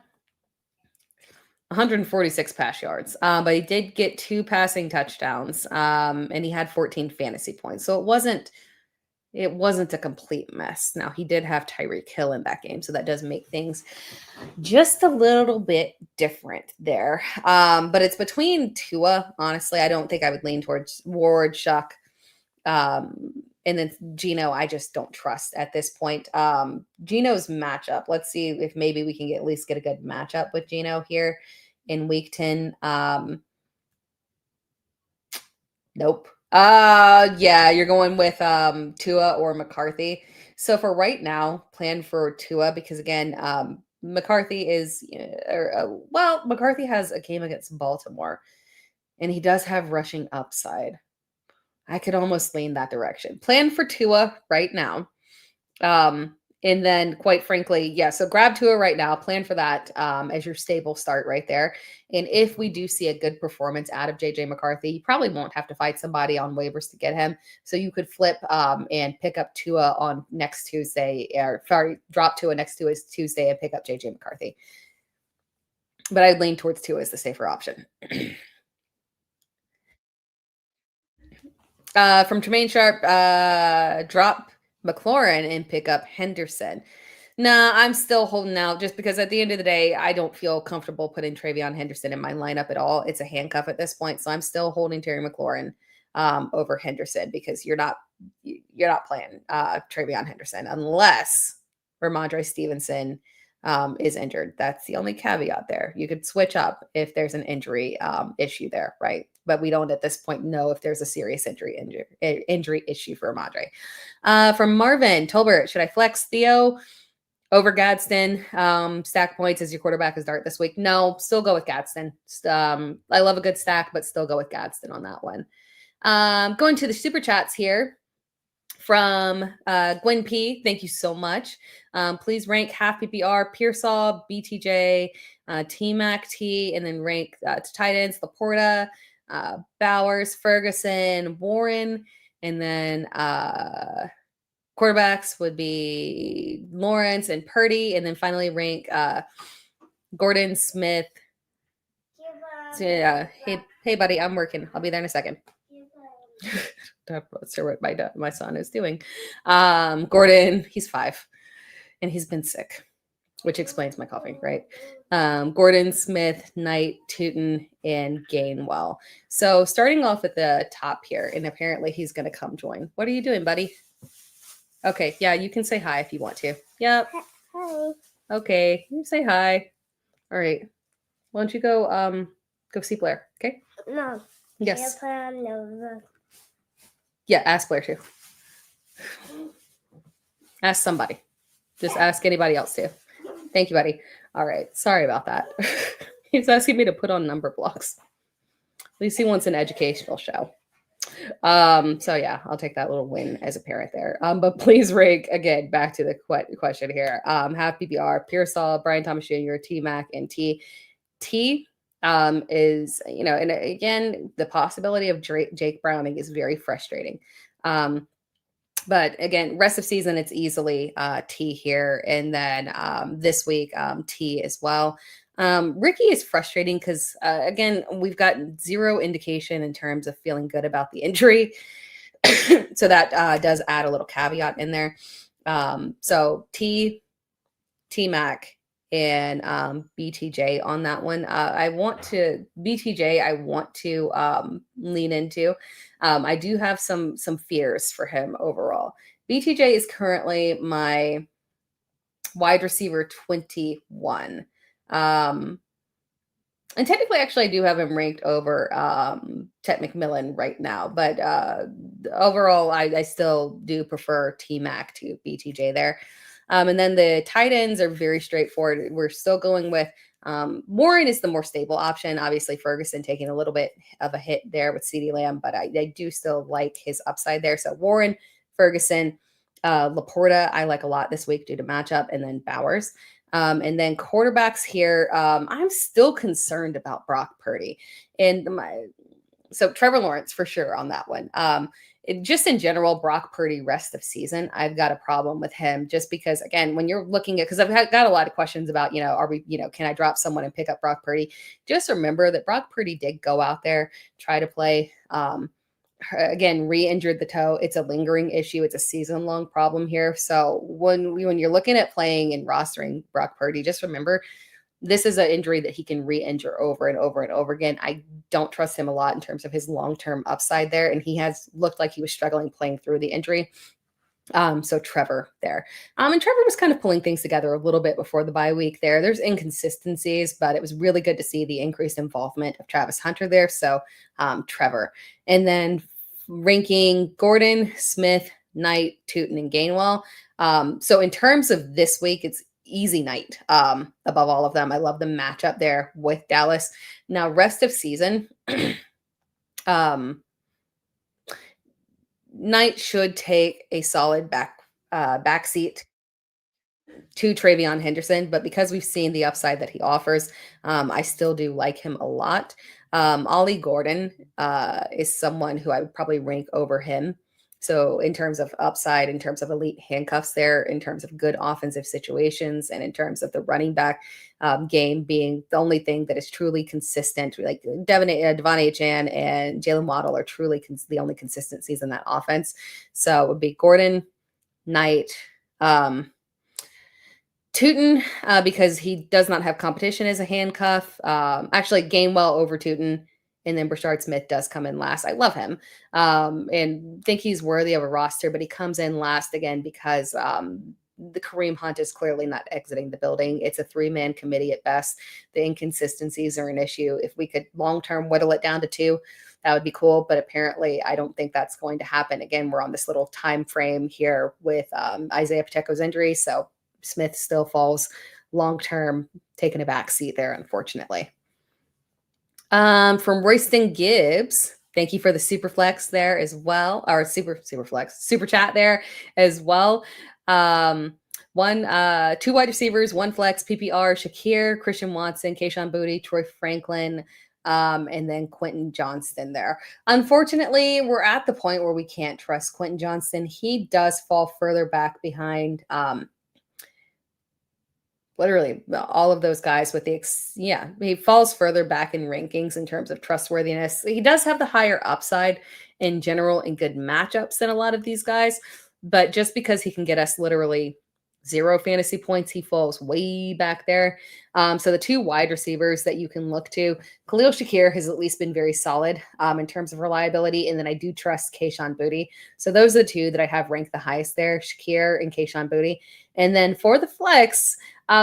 146 pass yards, but he did get 2 passing touchdowns, and he had 14 fantasy points. So it wasn't a complete mess. Now he did have Tyreek Hill in that game, so that does make things just a little bit different there. But it's between Tua, honestly. I don't think I would lean towards Ward, Shuck, and then Geno, I just don't trust at this point. Geno's matchup. Let's see if maybe we can at least get a good matchup with Geno here in week 10. Nope. Yeah, you're going with Tua or McCarthy. So for right now, plan for Tua because again, McCarthy McCarthy has a game against Baltimore, and he does have rushing upside. I could almost lean that direction. Plan for Tua right now. And then quite frankly, so grab Tua right now, plan for that as your stable start right there. And if we do see a good performance out of JJ McCarthy, you probably won't have to fight somebody on waivers to get him. So you could flip and pick up Tua on next Tuesday, drop Tua next Tuesday and pick up JJ McCarthy. But I'd lean towards Tua as the safer option. From Tremaine Sharp, drop McLaurin and pick up Henderson. Nah, I'm still holding out just because at the end of the day, I don't feel comfortable putting Travion Henderson in my lineup at all. It's a handcuff at this point, so I'm still holding Terry McLaurin over Henderson because you're not playing Travion Henderson unless Rhamondre Stevenson is injured. That's the only caveat there. You could switch up if there's an injury issue there, right? But we don't at this point know if there's a serious injury issue for Rhamondre. From Marvin Tolbert, should I flex Theo over Gadsden? Stack points as your quarterback is Dart this week. No, still go with Gadsden. I love a good stack, but still go with Gadsden on that one. Going to the super chats here from Gwen P. Thank you so much. Please rank half PPR, Pearsall, BTJ, T-Mac T, and then rank to tight ends, Laporta, Bowers, Ferguson, Warren, and then quarterbacks would be Lawrence and Purdy, and then finally rank Gordon, Smith. So, hey, buddy, I'm working. I'll be there in a second. Not sure what my son is doing. Gordon, he's 5, and he's been sick, which explains my coughing, right? Gordon, Smith, Knight, Tootin, and Gainwell. So starting off at the top here, and apparently he's going to come join. What are you doing, buddy? Okay, yeah, you can say hi if you want to. Yep. Hi. Okay, you say hi. All right. Why don't you go see Blair? Okay. No. Yes. No. Yeah, ask Blair too. Ask somebody. Just ask anybody else too. Thank you, buddy. All right. Sorry about that. He's asking me to put on number blocks. At least he wants an educational show. So yeah, I'll take that little win as a parent there. But please rank again back to the question here. Half PPR, Pearsall, Brian Thomas Jr., T-Mac, and T is, and again, the possibility of Jake Browning is very frustrating. But again, rest of season, it's easily T here. And then this week, T as well. Ricky is frustrating because, again, we've got zero indication in terms of feeling good about the injury. So that does add a little caveat in there. So T-Mac, and BTJ on that one. I want to lean into. I do have some fears for him overall. BTJ is currently my wide receiver 21. And technically, actually, I do have him ranked over Tet McMillan right now. But overall, I still do prefer T-Mac to BTJ there. And then the tight ends are very straightforward. We're still going with Warren is the more stable option. Obviously, Ferguson taking a little bit of a hit there with CeeDee Lamb, but I do still like his upside there. So Warren, Ferguson, Laporta, I like a lot this week due to matchup, and then Bowers. And then quarterbacks here, I'm still concerned about Brock Purdy. So Trevor Lawrence for sure on that one. Just in general, Brock Purdy rest of season, I've got a problem with him just because, again, when you're looking at, because I've got a lot of questions about, can I drop someone and pick up Brock Purdy? Just remember that Brock Purdy did go out there, try to play, again, re-injured the toe. It's a lingering issue. It's a season-long problem here. So when you're looking at playing and rostering Brock Purdy, just remember this is an injury that he can re-injure over and over and over again. I don't trust him a lot in terms of his long-term upside there. And he has looked like he was struggling playing through the injury. So Trevor there. And Trevor was kind of pulling things together a little bit before the bye week there. There's inconsistencies, but it was really good to see the increased involvement of Travis Hunter there. So Trevor. And then ranking Gordon, Smith, Knight, Tootin, and Gainwell. So in terms of this week, it's easy Knight above all of them. I love the matchup there with Dallas. Now, rest of season, Knight should take a solid backseat to Travion Henderson, but because we've seen the upside that he offers, I still do like him a lot. Ollie Gordon is someone who I would probably rank over him. So in terms of upside, in terms of elite handcuffs there, in terms of good offensive situations, and in terms of the running back game being the only thing that is truly consistent, like Devon Achane and Jalen Waddle are truly the only consistencies in that offense. So it would be Gordon, Knight, Tootin, because he does not have competition as a handcuff. Actually, Gainwell over Tootin. And then Brashard Smith does come in last. I love him and think he's worthy of a roster, but he comes in last again because the Kareem Hunt is clearly not exiting the building. It's a 3-man committee at best. The inconsistencies are an issue. If we could long-term whittle it down to 2, that would be cool. But apparently I don't think that's going to happen. Again, we're on this little time frame here with Isaiah Pacheco's injury. So Smith still falls long-term, taking a back seat there, unfortunately. From Royston Gibbs, thank you for the super flex there as well, or super chat there as well. 2 wide receivers, 1 flex, PPR, Shakir, Christian Watson, Kayshon Boutte, Troy Franklin, and then Quentin Johnston there. Unfortunately, we're at the point where we can't trust Quentin Johnston. He does fall further back behind literally all of those guys with he falls further back in rankings in terms of trustworthiness. He does have the higher upside in general in good matchups than a lot of these guys, but just because he can get us literally 0 fantasy points, he falls way back there. So the 2 wide receivers that you can look to, Khalil Shakir has at least been very solid in terms of reliability, and then I do trust Kayshon Boutte. So those are the 2 that I have ranked the highest there, Shakir and Kayshon Boutte. And then for the flex,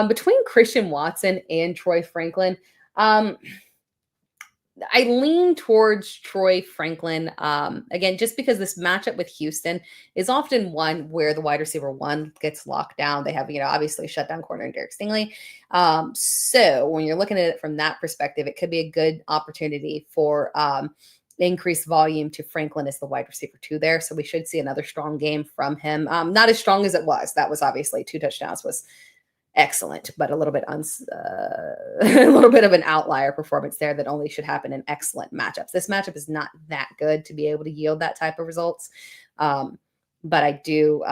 between Christian Watson and Troy Franklin, I lean towards Troy Franklin. Again, just because this matchup with Houston is often one where the wide receiver 1 gets locked down. They have, obviously shut down corner and Derek Stingley. So when you're looking at it from that perspective, it could be a good opportunity for increased volume to Franklin as the wide receiver 2 there. So we should see another strong game from him. Not as strong as it was. That was obviously 2 touchdowns was excellent, but a little bit a little bit of an outlier performance there that only should happen in excellent matchups. This matchup is not that good to be able to yield that type of results. But I do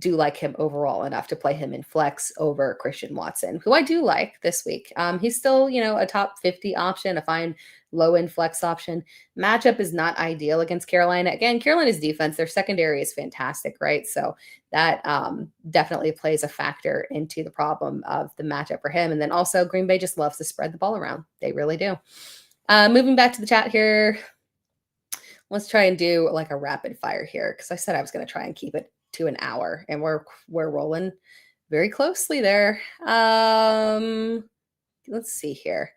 like him overall enough to play him in flex over Christian Watson, who I do like this week. He's still, a top 50 option, a fine low-end flex option. Matchup is not ideal against Carolina. Again, Carolina's defense, their secondary is fantastic, right? So that definitely plays a factor into the problem of the matchup for him. And then also Green Bay just loves to spread the ball around. They really do. Moving back to the chat here. Let's try and do like a rapid fire here, because I said I was going to try and keep it to an hour, and we're rolling very closely there. Let's see here.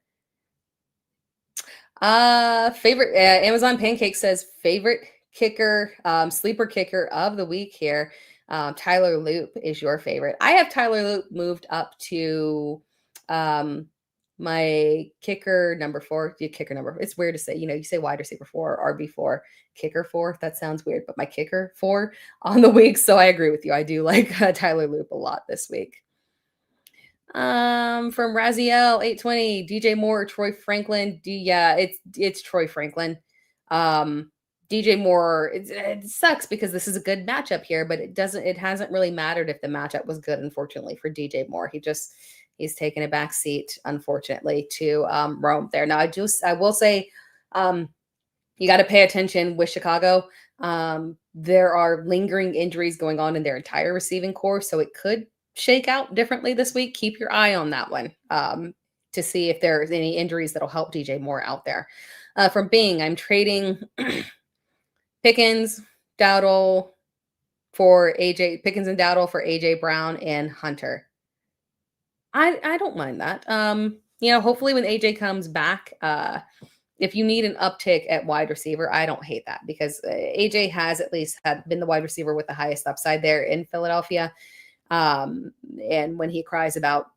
Favorite Amazon Pancake says favorite kicker, sleeper kicker of the week here. Tyler Loop is your favorite. I have Tyler Loop moved up to my kicker number 4. Kicker number. It's weird to say. You say wide receiver 4, RB4, kicker 4. That sounds weird, but my kicker 4 on the week. So I agree with you. I do like Tyler Loop a lot this week. From Raziel 820, DJ Moore, Troy Franklin. It's Troy Franklin. DJ Moore, it sucks because this is a good matchup here, but it hasn't really mattered if the matchup was good, unfortunately, for DJ Moore. He's taken a back seat, unfortunately, to Rome there. Now, I will say, you got to pay attention with Chicago. There are lingering injuries going on in their entire receiving core, so it could shake out differently this week. Keep your eye on that one to see if there's any injuries that'll help DJ Moore out there. From Bing, I'm trading Pickens and Dowdle for AJ Brown and Hunter. I don't mind that. Hopefully when AJ comes back, if you need an uptick at wide receiver, I don't hate that, because AJ has at least been the wide receiver with the highest upside there in Philadelphia. And when he cries about,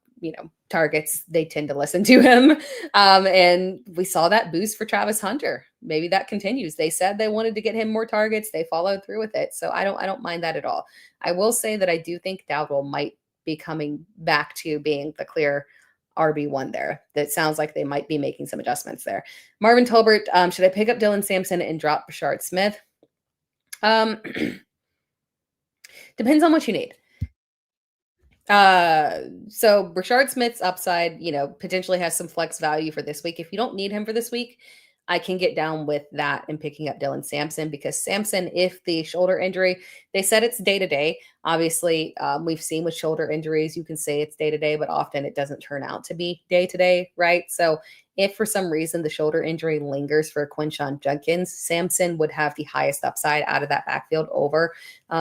targets, they tend to listen to him. And we saw that boost for Travis Hunter. Maybe that continues. They said they wanted to get him more targets. They followed through with it. So I don't mind that at all. I will say that I do think Dowdle might be coming back to being the clear RB1 there. That sounds like they might be making some adjustments there. Marvin Tolbert, should I pick up Dylan Sampson and drop Brashard Smith? Depends on what you need. So Brashard Smith's upside, potentially has some flex value for this week. If you don't need him for this week, I can get down with that and picking up Dylan Sampson, because Sampson, if the shoulder injury, they said it's day to day. Obviously, we've seen with shoulder injuries, you can say it's day to day, but often it doesn't turn out to be day to day, right? So if for some reason the shoulder injury lingers for Quinshon Judkins, Sampson would have the highest upside out of that backfield over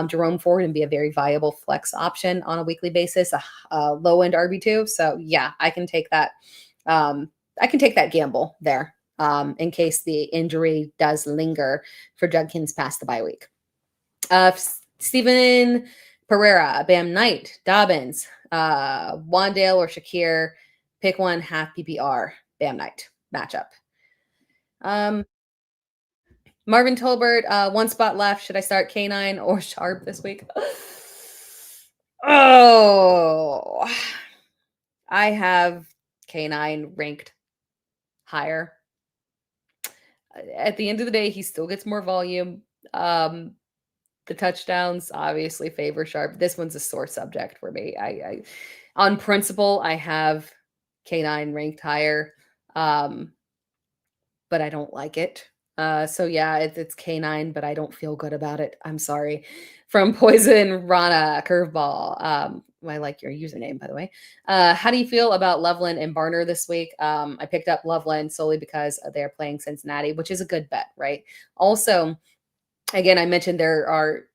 Jerome Ford and be a very viable flex option on a weekly basis, a low end RB2. So yeah, I can take that. I can take that gamble there in case the injury does linger for Judkins past the bye week. Steven Pereira, Bam Knight, Dobbins, Wandale or Shakir, pick one, half PPR, Bam Knight matchup. Marvin Tolbert, one spot left. Should I start K9 or Sharp this week? Oh, I have K9 ranked higher. At the end of the day, he still gets more volume. The touchdowns obviously favor Sharp. This one's a sore subject for me. I on principle, I have K9 ranked higher, but I don't like it. So yeah, it's K9, but I don't feel good about it. I'm sorry. From Poison Rana Curveball. I like your username, by the way. How do you feel about Loveland and Barner this week? I picked up Loveland solely because they're playing Cincinnati, which is a good bet, right? Also, again, I mentioned there are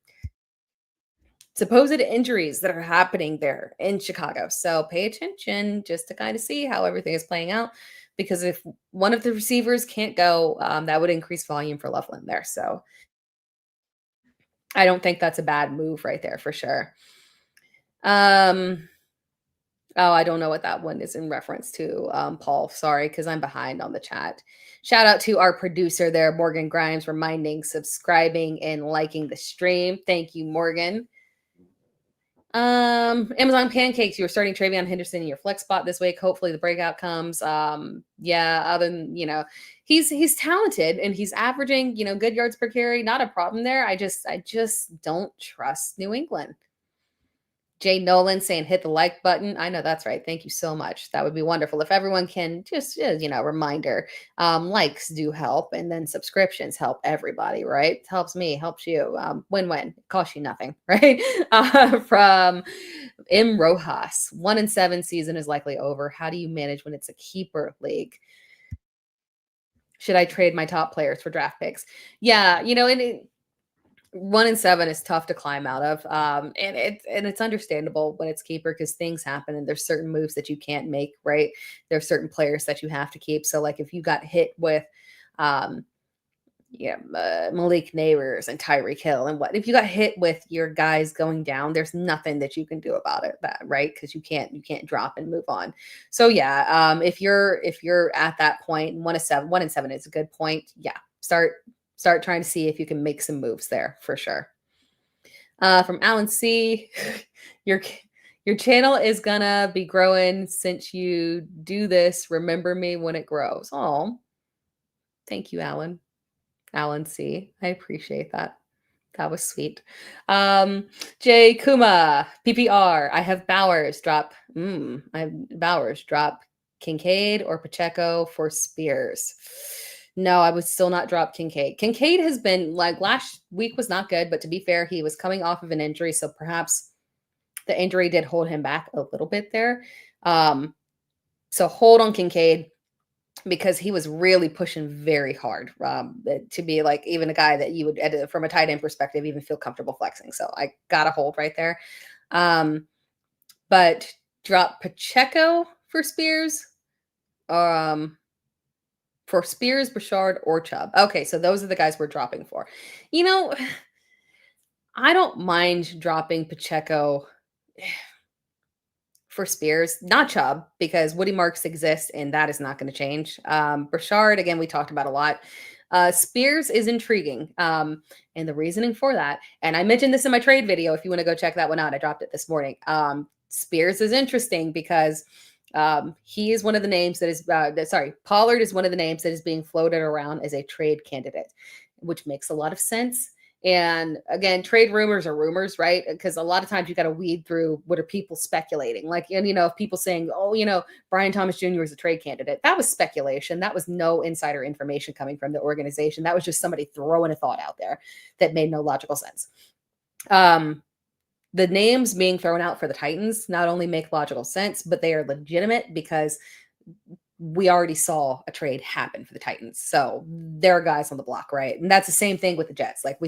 supposed injuries that are happening there in Chicago. So pay attention just to kind of see how everything is playing out. Because if one of the receivers can't go, that would increase volume for Loveland there. So I don't think that's a bad move right there for sure. Oh, I don't know what that one is in reference to, Paul. Sorry, because I'm behind on the chat. Shout out to our producer there, Morgan Grimes, reminding, subscribing, and liking the stream. Thank you, Morgan. Amazon Pancakes, you were starting Travion Henderson in your flex spot this week. Hopefully the breakout comes. Yeah, other than, he's talented and he's averaging, good yards per carry. Not a problem there. I just don't trust New England. Jay Nolan saying hit the like button. I know that's right. Thank you so much. That would be wonderful. If everyone can just, reminder, likes do help, and then subscriptions help everybody, right? It helps me, helps you. Win-win. It costs you nothing, right? From M. Rojas, 1-7 season is likely over. How do you manage when it's a keeper league? Should I trade my top players for draft picks? Yeah, 1-7 is tough to climb out of. And it's understandable when it's keeper because things happen and there's certain moves that you can't make, right? There's certain players that you have to keep. So like if you got hit with, Malik Neighbors and Tyreek Hill and if you got hit with your guys going down, there's nothing that you can do about it, right? Because you can't drop and move on. So yeah, if you're at that point, 1-7 is a good point. Yeah, start trying to see if you can make some moves there for sure. From Alan C, your channel is gonna be growing since you do this. Remember me when it grows. Oh, thank you, Alan. Alan C. I appreciate that. That was sweet. Jay Kuma, PPR. I have Bowers drop. Drop Kincaid or Pacheco for Spears. No, I would still not drop Kincaid. Kincaid has been last week was not good, but to be fair, he was coming off of an injury. So perhaps the injury did hold him back a little bit there. So hold on Kincaid because he was really pushing very hard to be even a guy that you would, from a tight end perspective, even feel comfortable flexing. So I got a hold right there. But drop Pacheco for Spears. For Spears, Bouchard, or Chubb. Okay, so those are the guys we're dropping for. I don't mind dropping Pacheco for Spears, not Chubb, because Woody Marks exists, and that is not going to change. Bouchard, again, we talked about a lot. Spears is intriguing, and the reasoning for that, and I mentioned this in my trade video. If you want to go check that one out, I dropped it this morning. Spears is interesting because he is one of the names that is, Pollard is one of the names that is being floated around as a trade candidate, which makes a lot of sense. And again, trade rumors are rumors, right? Because a lot of times you got to weed through what are people speculating. Like, and if people saying, oh, Brian Thomas Jr. is a trade candidate, that was speculation. That was no insider information coming from the organization. That was just somebody throwing a thought out there that made no logical sense. The names being thrown out for the Titans not only make logical sense, but they are legitimate because we already saw a trade happen for the Titans. So there are guys on the block, right? And that's the same thing with the Jets. Like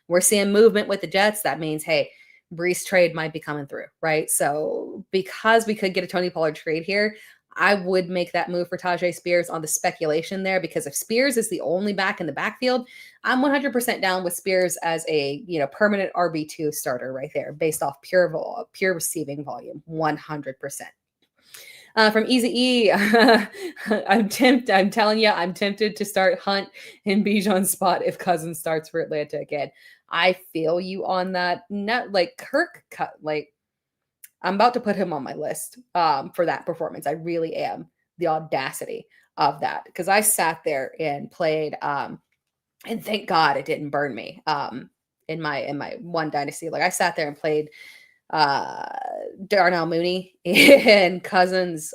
we're seeing movement with the Jets. That means, hey, Brees trade might be coming through, right? So because we could get a Tony Pollard trade here, I would make that move for Tajay Spears on the speculation there, because if Spears is the only back in the backfield, I'm 100% down with Spears as a permanent RB2 starter right there, based off pure receiving volume, 100%. From Easy E, I'm telling you, I'm tempted to start Hunt in Bijan's spot if Cousins starts for Atlanta again. I feel you on that. Not like Kirk cut, like I'm about to put him on my list for that performance. I really am. The audacity of that, because I sat there and played, and thank God it didn't burn me in my one dynasty. Like I sat there and played Darnell Mooney and Cousins.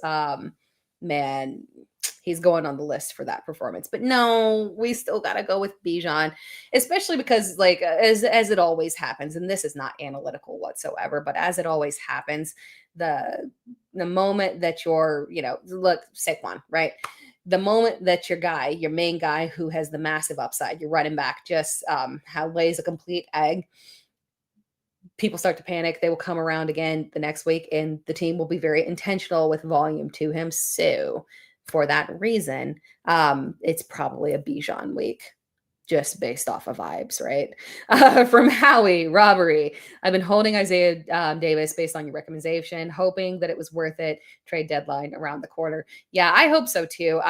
Man, he's going on the list for that performance. But no, we still got to go with Bijan, especially because, like, as it always happens, and this is not analytical whatsoever, but as it always happens, the moment that you're, look, Saquon, right? The moment that your main guy who has the massive upside, your running back, just lays a complete egg, people start to panic. They will come around again the next week, and the team will be very intentional with volume to him. So for that reason, it's probably a Bijan week, just based off of vibes, right? From Howie, robbery. I've been holding Isaiah Davis based on your recommendation, hoping that it was worth it. Trade deadline around the corner. Yeah, I hope so too.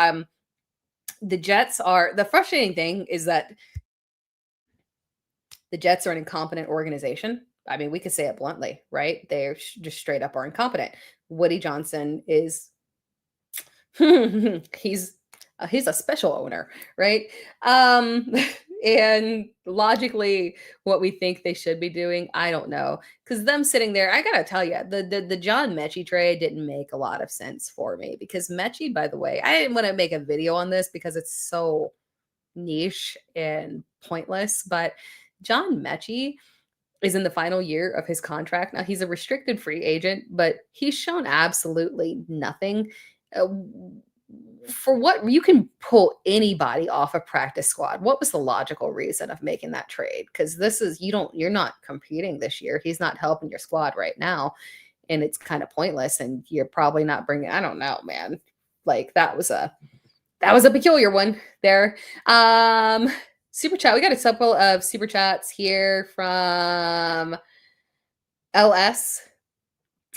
The Jets are, the frustrating thing is that the Jets are an incompetent organization. I mean, we could say it bluntly, right? They're just straight up are incompetent. Woody Johnson is he's a special owner, right? And logically, what we think they should be doing, I don't know, because them sitting there, I gotta tell you, the John Mechie trade didn't make a lot of sense for me, because Mechie, by the way, I didn't want to make a video on this because it's so niche and pointless, but John Mechie is in the final year of his contract. Now, he's a restricted free agent, but he's shown absolutely nothing. For what you can pull anybody off a practice squad. What was the logical reason of making that trade? Because you're not competing this year. He's not helping your squad right now, and it's kind of pointless. And you're probably not bringing. I don't know, man. Like that was a peculiar one there. Super chat. We got a couple of super chats here from LS.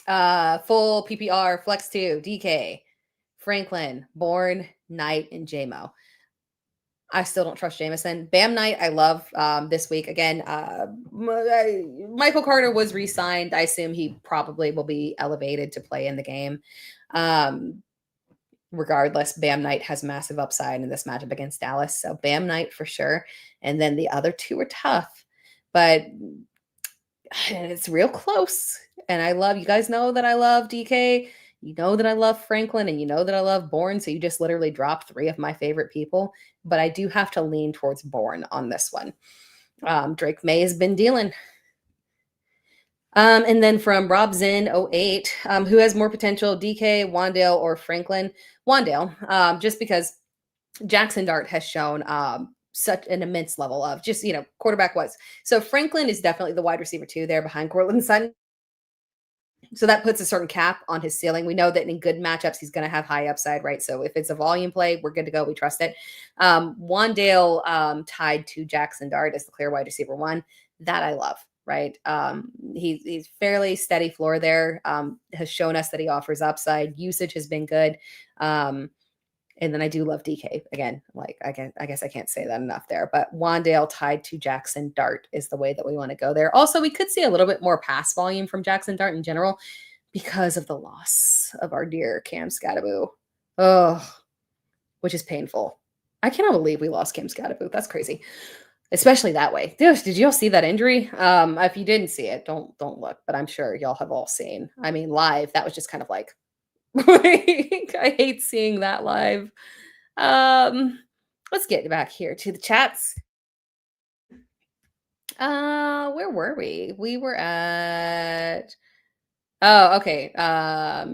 Full PPR, Flex 2, DK, Franklin, Bourne, Knight, and JMO. I still don't trust Jameson. Bam Knight, I love this week. Again, Michael Carter was re-signed. I assume he probably will be elevated to play in the game. Regardless, Bam Knight has massive upside in this matchup against Dallas. So Bam Knight for sure. And then the other two are tough, but it's real close. And you guys know that I love DK. You know that I love Franklin, and you know that I love Bourne. So you just literally dropped three of my favorite people, but I do have to lean towards Bourne on this one. Drake May has been dealing. And then from Rob Zinn 08, who has more potential, DK, Wandale, or Franklin? Wandale, just because Jackson Dart has shown such an immense level of just, quarterback was. So Franklin is definitely the wide receiver 2 there behind Cortland Sutton. So that puts a certain cap on his ceiling. We know that in good matchups, he's going to have high upside, right? So if it's a volume play, we're good to go. We trust it. Wandale tied to Jackson Dart as the clear wide receiver 1. That I love. Right. He's fairly steady floor there, has shown us that he offers upside. Usage has been good. And then I do love DK again. Like, I guess I can't say that enough there, but Wandale tied to Jackson Dart is the way that we want to go there. Also, we could see a little bit more pass volume from Jackson Dart in general because of the loss of our dear Cam Scattaboo. Oh, which is painful. I cannot believe we lost Cam Scattaboo. That's crazy. especially that way. Dude, did y'all see that injury? If you didn't see it, don't look, but I'm sure y'all have all seen. I mean, live, that was just kind of like, I hate seeing that live. Let's get back here to the chats. Where were we? We were at oh, okay.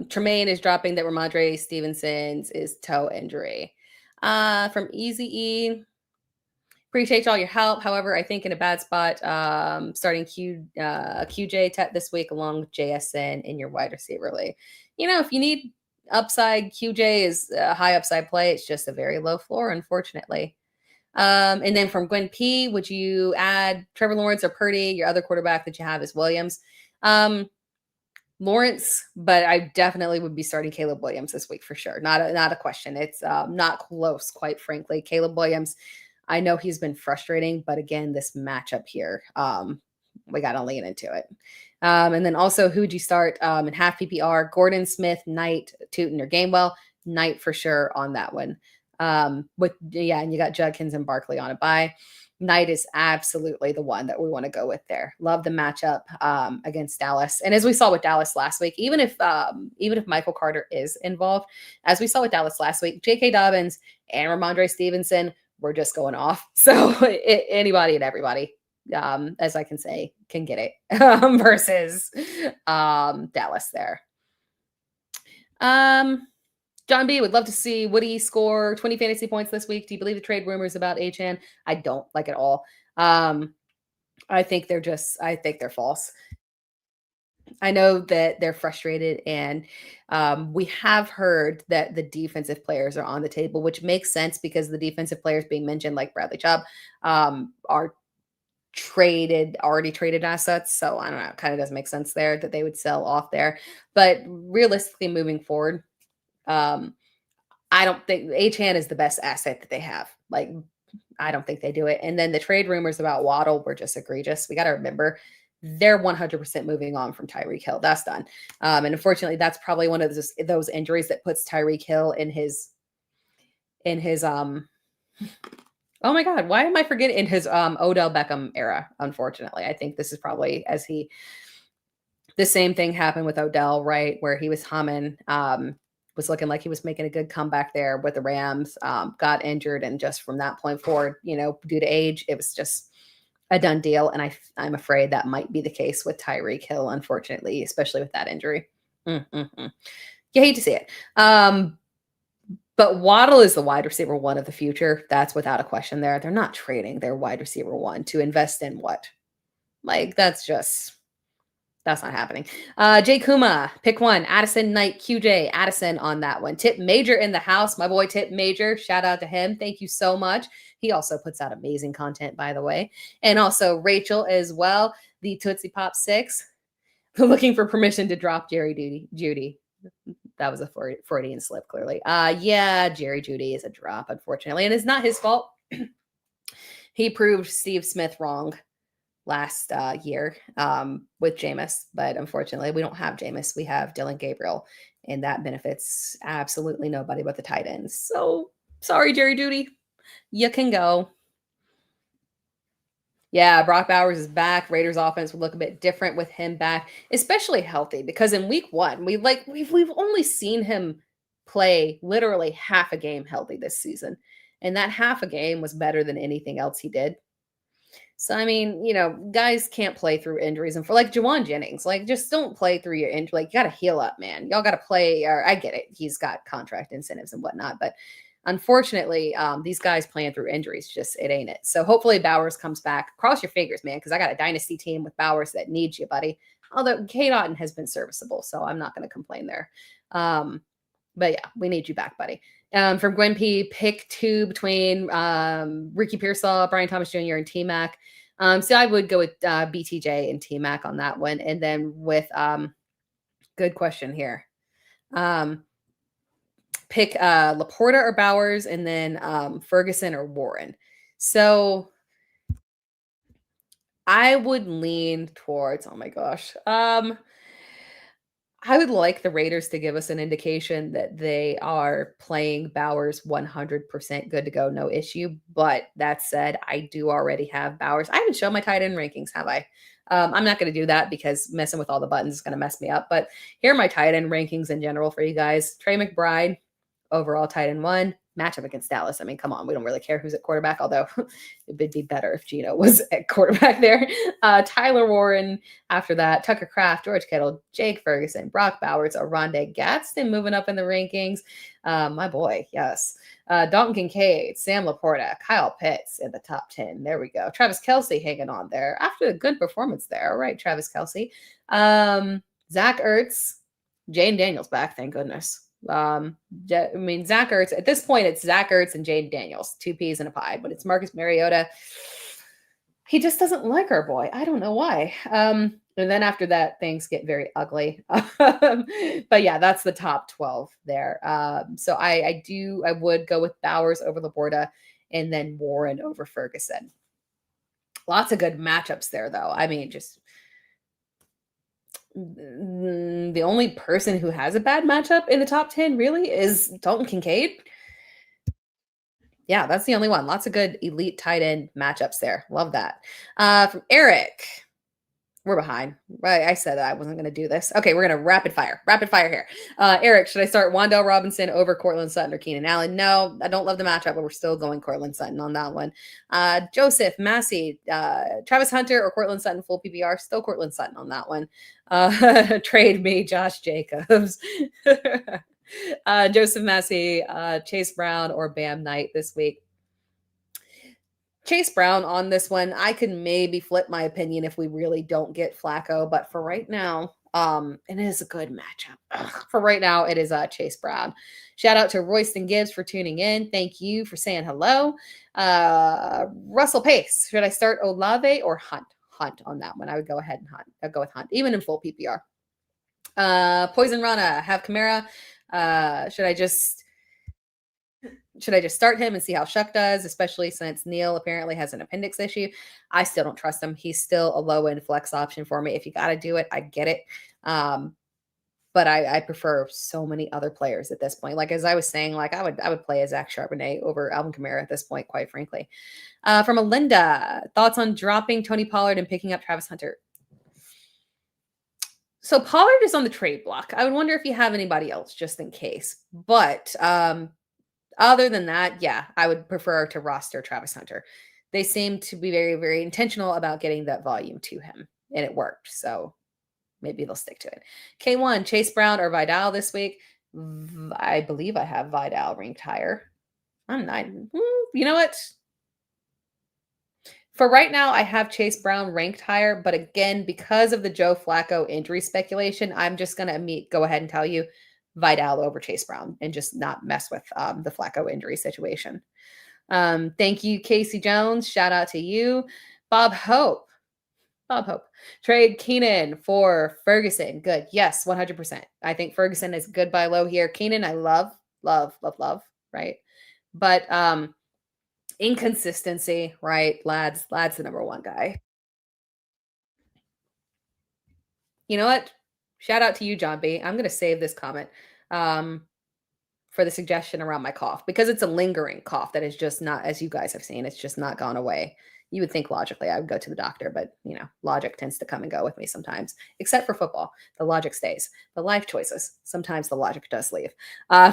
Tremaine is dropping that Rhamondre Stevenson's is toe injury. From Easy E. Appreciate all your help. However, I think in a bad spot, starting QJ Tet this week along with JSN in your wide receiver league. If you need upside, QJ is a high upside play. It's just a very low floor, unfortunately. And then from Gwen P, would you add Trevor Lawrence or Purdy? Your other quarterback that you have is Williams. Lawrence, but I definitely would be starting Caleb Williams this week for sure. Not a question. It's not close, quite frankly. Caleb Williams, I know he's been frustrating, but again, this matchup here, we got to lean into it. And then also, who would you start in half PPR? Gordon, Smith, Knight, Tootin, or Gainwell? Knight for sure on that one. And you got Judkins and Barkley on a bye. Knight is absolutely the one that we want to go with there. Love the matchup against Dallas. And as we saw with Dallas last week, even if Michael Carter is involved, as we saw with Dallas last week, J.K. Dobbins and Rhamondre Stevenson were just going off. So anybody and everybody, as I can say, can get it versus Dallas there. John B would love to see Woody score 20 fantasy points this week. Do you believe the trade rumors about Achane? I don't like at all. I think they're false. I know that they're frustrated, and we have heard that the defensive players are on the table, which makes sense because the defensive players being mentioned, like Bradley Chubb, are already traded assets. So I don't know, it kind of does make sense there that they would sell off there. But realistically, moving forward, I don't think Achane is the best asset that they have. Like, I don't think they do it. And then the trade rumors about Waddle were just egregious. We got to remember they're 100% moving on from Tyreek Hill. That's done. And unfortunately, that's probably one of those injuries that puts Tyreek Hill in his oh my God, why am I forgetting in his Odell Beckham era? Unfortunately, I think this is probably the same thing happened with Odell, right? Where he was humming, was looking like he was making a good comeback there with the Rams, got injured. And just from that point forward, due to age, it was just a done deal. And I'm afraid that might be the case with Tyreek Hill, unfortunately, especially with that injury. You hate to see it. But Waddle is the wide receiver one of the future. That's without a question there. They're not trading their wide receiver one to invest in what? Like, that's not happening. Jay Kuma, pick one. Addison, Knight, QJ, Addison on that one. Tip Major in the house. My boy Tip Major. Shout out to him. Thank you so much. He also puts out amazing content, by the way. And also Rachel as well. The Tootsie Pop 6. Looking for permission to drop Jerry Judy. That was a Freudian slip, clearly. Yeah, Jerry Judy is a drop, unfortunately. And it's not his fault. He proved Steve Smith wrong last year with Jameis, but unfortunately we don't have Jameis. We have Dylan Gabriel, and that benefits absolutely nobody but the tight ends. So sorry, Jerry Judy, you can go. Yeah, Brock Bowers is back. Raiders offense will look a bit different with him back, especially healthy, because in week one, we've only seen him play literally half a game healthy this season. And that half a game was better than anything else he did. So, I mean, guys can't play through injuries. And for like Jawan Jennings, like, just don't play through your injury. Like, you got to heal up, man. Y'all got to play. Or I get it. He's got contract incentives and whatnot. But unfortunately, these guys playing through injuries, it ain't it. So hopefully Bowers comes back. Cross your fingers, man, because I got a dynasty team with Bowers that needs you, buddy. Although Kate Otten has been serviceable, so I'm not going to complain there. But yeah, we need you back, buddy. From Gwen P, pick two between Ricky Pearsall, Brian Thomas Jr., and T-Mac. So I would go with BTJ and T-Mac on that one. And then with good question here. Pick Laporta or Bowers, and then Ferguson or Warren. So I would lean towards, oh my gosh. I would like the Raiders to give us an indication that they are playing Bowers 100% good to go, no issue. But that said, I do already have Bowers. I haven't shown my tight end rankings, have I? I'm not going to do that because messing with all the buttons is going to mess me up. But here are my tight end rankings in general for you guys. Trey McBride, overall tight end 1. Matchup against Dallas. I mean, come on, we don't really care who's at quarterback, although it would be better if Geno was at quarterback there. Tyler Warren after that, Tucker Kraft, George Kittle, Jake Ferguson, Brock Bowers, Rhamondre Stevenson moving up in the rankings. My boy, yes. Dalton Kincaid, Sam Laporta, Kyle Pitts in the top 10. There we go. Travis Kelce hanging on there after a good performance there. All right, Travis Kelce. Zach Ertz, Jane Daniels back, thank goodness. I mean, Zach Ertz, at this point, it's Zach Ertz and Jane Daniels, 2 peas in a pie, but it's Marcus Mariota. He just doesn't like our boy. I don't know why. And then after that, things get very ugly. But yeah, that's the top 12 there. So I would go with Bowers over Laporta and then Warren over Ferguson. Lots of good matchups there, though. I mean, just the only person who has a bad matchup in the top 10 really is Dalton Kincaid. Yeah, that's the only one. Lots of good elite tight end matchups there. Love that. From Eric, we're behind. Right, I said that I wasn't going to do this. Okay, we're going to rapid fire here. Eric, should I start Wan'Dale Robinson over Cortland Sutton or Keenan Allen? No, I don't love the matchup, but we're still going Cortland Sutton on that one. Joseph Massey, Travis Hunter or Cortland Sutton full PPR? Still Cortland Sutton on that one. Trade me, Josh Jacobs. Joseph Massey, Chase Brown or Bam Knight this week. Chase Brown on this one. I could maybe flip my opinion if we really don't get Flacco, but for right now, it is a good matchup. For right now, it is Chase Brown. Shout out to Royston Gibbs for tuning in. Thank you for saying hello. Russell Pace. Should I start Olave or Hunt? Hunt on that one. I would go ahead and Hunt. I'd go with Hunt, even in full PPR. Poison Rana, have Kamara. Should I just start him and see how Shuck does, especially since Neil apparently has an appendix issue? I still don't trust him. He's still a low-end flex option for me. If you got to do it, I get it. But I prefer so many other players at this point. Like, as I was saying, like I would play a Zach Charbonnet over Alvin Kamara at this point, quite frankly. From Alinda, thoughts on dropping Tony Pollard and picking up Travis Hunter? So Pollard is on the trade block. I would wonder if you have anybody else just in case. But other than that, yeah, I would prefer to roster Travis Hunter. They seem to be very, very intentional about getting that volume to him, and it worked. So maybe they'll stick to it. K1, Chase Brown or Vidal this week? I believe I have Vidal ranked higher. I'm not. You know what? For right now, I have Chase Brown ranked higher, but again, because of the Joe Flacco injury speculation, I'm just going to go ahead and tell you Vidal over Chase Brown and just not mess with the Flacco injury situation. Thank you, Casey Jones. Shout out to you. Bob Hope. Trade Keenan for Ferguson. Good. Yes, 100%. I think Ferguson is good buy low here. Keenan, I love, right? But inconsistency, right? Lad's the number one guy. You know what? Shout out to you, John B. I'm going to save this comment for the suggestion around my cough, because it's a lingering cough that is just not, as you guys have seen, it's just not gone away. You would think logically I would go to the doctor, but logic tends to come and go with me sometimes, except for football. The logic stays. But life choices, sometimes the logic does leave.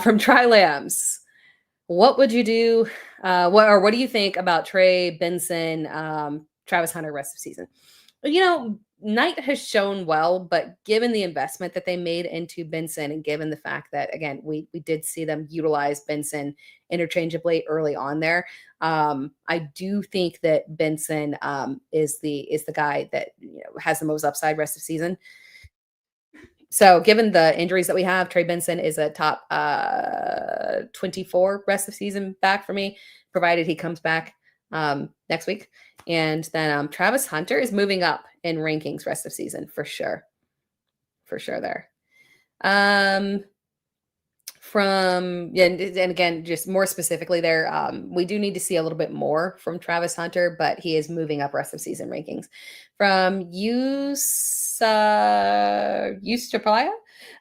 From Tri Lambs, what would you do? What do you think about Trey Benson, Travis Hunter rest of season? Knight has shown well, but given the investment that they made into Benson and given the fact that, again, we did see them utilize Benson interchangeably early on there, I do think that Benson is the guy that has the most upside rest of season. So given the injuries that we have, Trey Benson is a top 24 rest of season back for me, provided he comes back next week. And then Travis Hunter is moving up in rankings rest of season for sure. For sure there. And again, just more specifically there, we do need to see a little bit more from Travis Hunter, but he is moving up rest of season rankings. From Eustapia,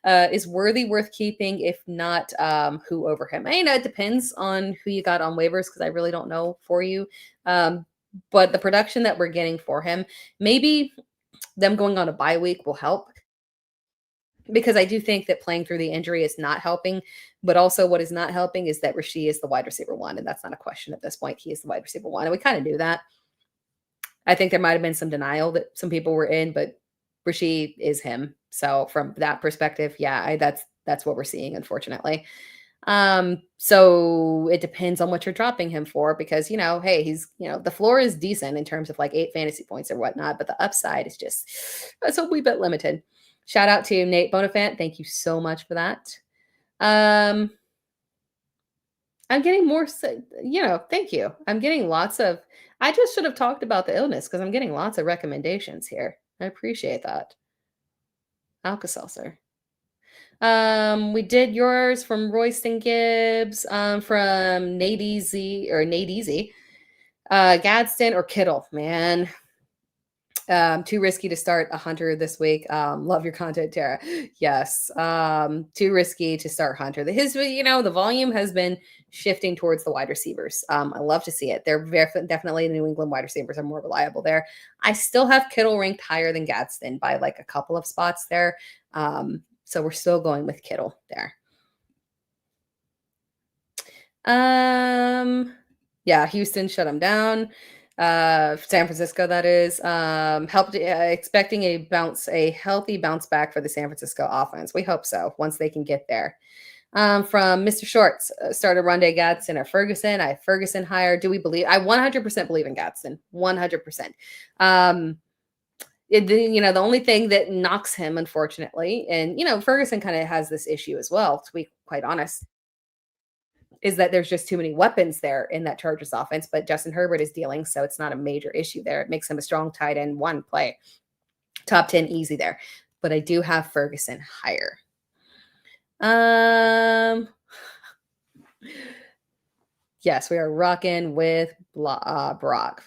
is Worthy worth keeping? If not, who over him? It depends on who you got on waivers because I really don't know for you. But the production that we're getting for him, maybe them going on a bye week will help, because I do think that playing through the injury is not helping. But also what is not helping is that Rasheed is the wide receiver one, and that's not a question at this point. He is the wide receiver one, and we kind of knew that. I think there might have been some denial that some people were in, but Rasheed is him. So from that perspective, yeah, that's what we're seeing, unfortunately. So it depends on what you're dropping him for, because, hey, he's, the floor is decent in terms of like 8 fantasy points or whatnot, but the upside is just, it's a wee bit limited. Shout out to Nate Bonifant. Thank you so much for that. I'm getting more, thank you. I'm getting lots of, I just should have talked about the illness because I'm getting lots of recommendations here. I appreciate that. Alka-Seltzer. We did yours from Royston Gibbs, from Nate Easy, Gadsden or Kittle, man. Too risky to start a Hunter this week. Love your content, Tara. Yes. Too risky to start Hunter. The volume has been shifting towards the wide receivers. I love to see it. They're definitely the New England wide receivers are more reliable there. I still have Kittle ranked higher than Gadsden by like a couple of spots there. So we're still going with Kittle there. Yeah, Houston shut him down. San Francisco, that is, helped, expecting a healthy bounce back for the San Francisco offense. We hope so once they can get there. From Mr. Shorts, started Rondé Gadsden or Ferguson. I have Ferguson higher. Do we believe? I 100% believe in Gadsden. 100%. The only thing that knocks him, unfortunately, and Ferguson kind of has this issue as well, to be quite honest, is that there's just too many weapons there in that Chargers offense. But Justin Herbert is dealing, so it's not a major issue there. It makes him a strong tight end one play. Top 10 easy there. But I do have Ferguson higher. Yes, we are rocking with Brock.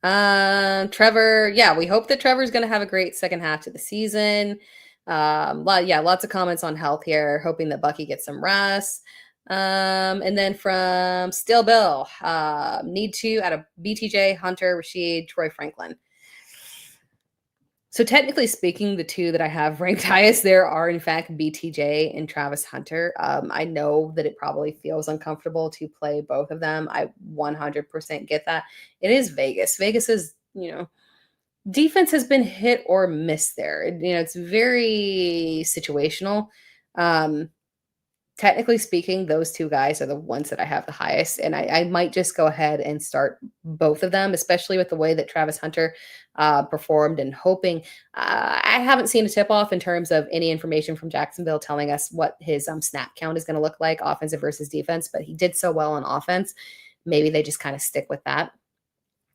Trevor, yeah, we hope that Trevor's going to have a great second half to the season. Lots of comments on health here, hoping that Bucky gets some rest. And then from Still Bill, need to out of BTJ, Hunter, Rasheed, Troy Franklin. So technically speaking, the two that I have ranked highest there are in fact BTJ and Travis Hunter. I know that it probably feels uncomfortable to play both of them. I 100% get that. It is Vegas. Vegas is, defense has been hit or miss there. It's very situational. Technically speaking, those two guys are the ones that I have the highest, and I might just go ahead and start both of them, especially with the way that Travis Hunter performed, and hoping. I haven't seen a tip-off in terms of any information from Jacksonville telling us what his snap count is going to look like, offensive versus defense, but he did so well on offense. Maybe they just kind of stick with that.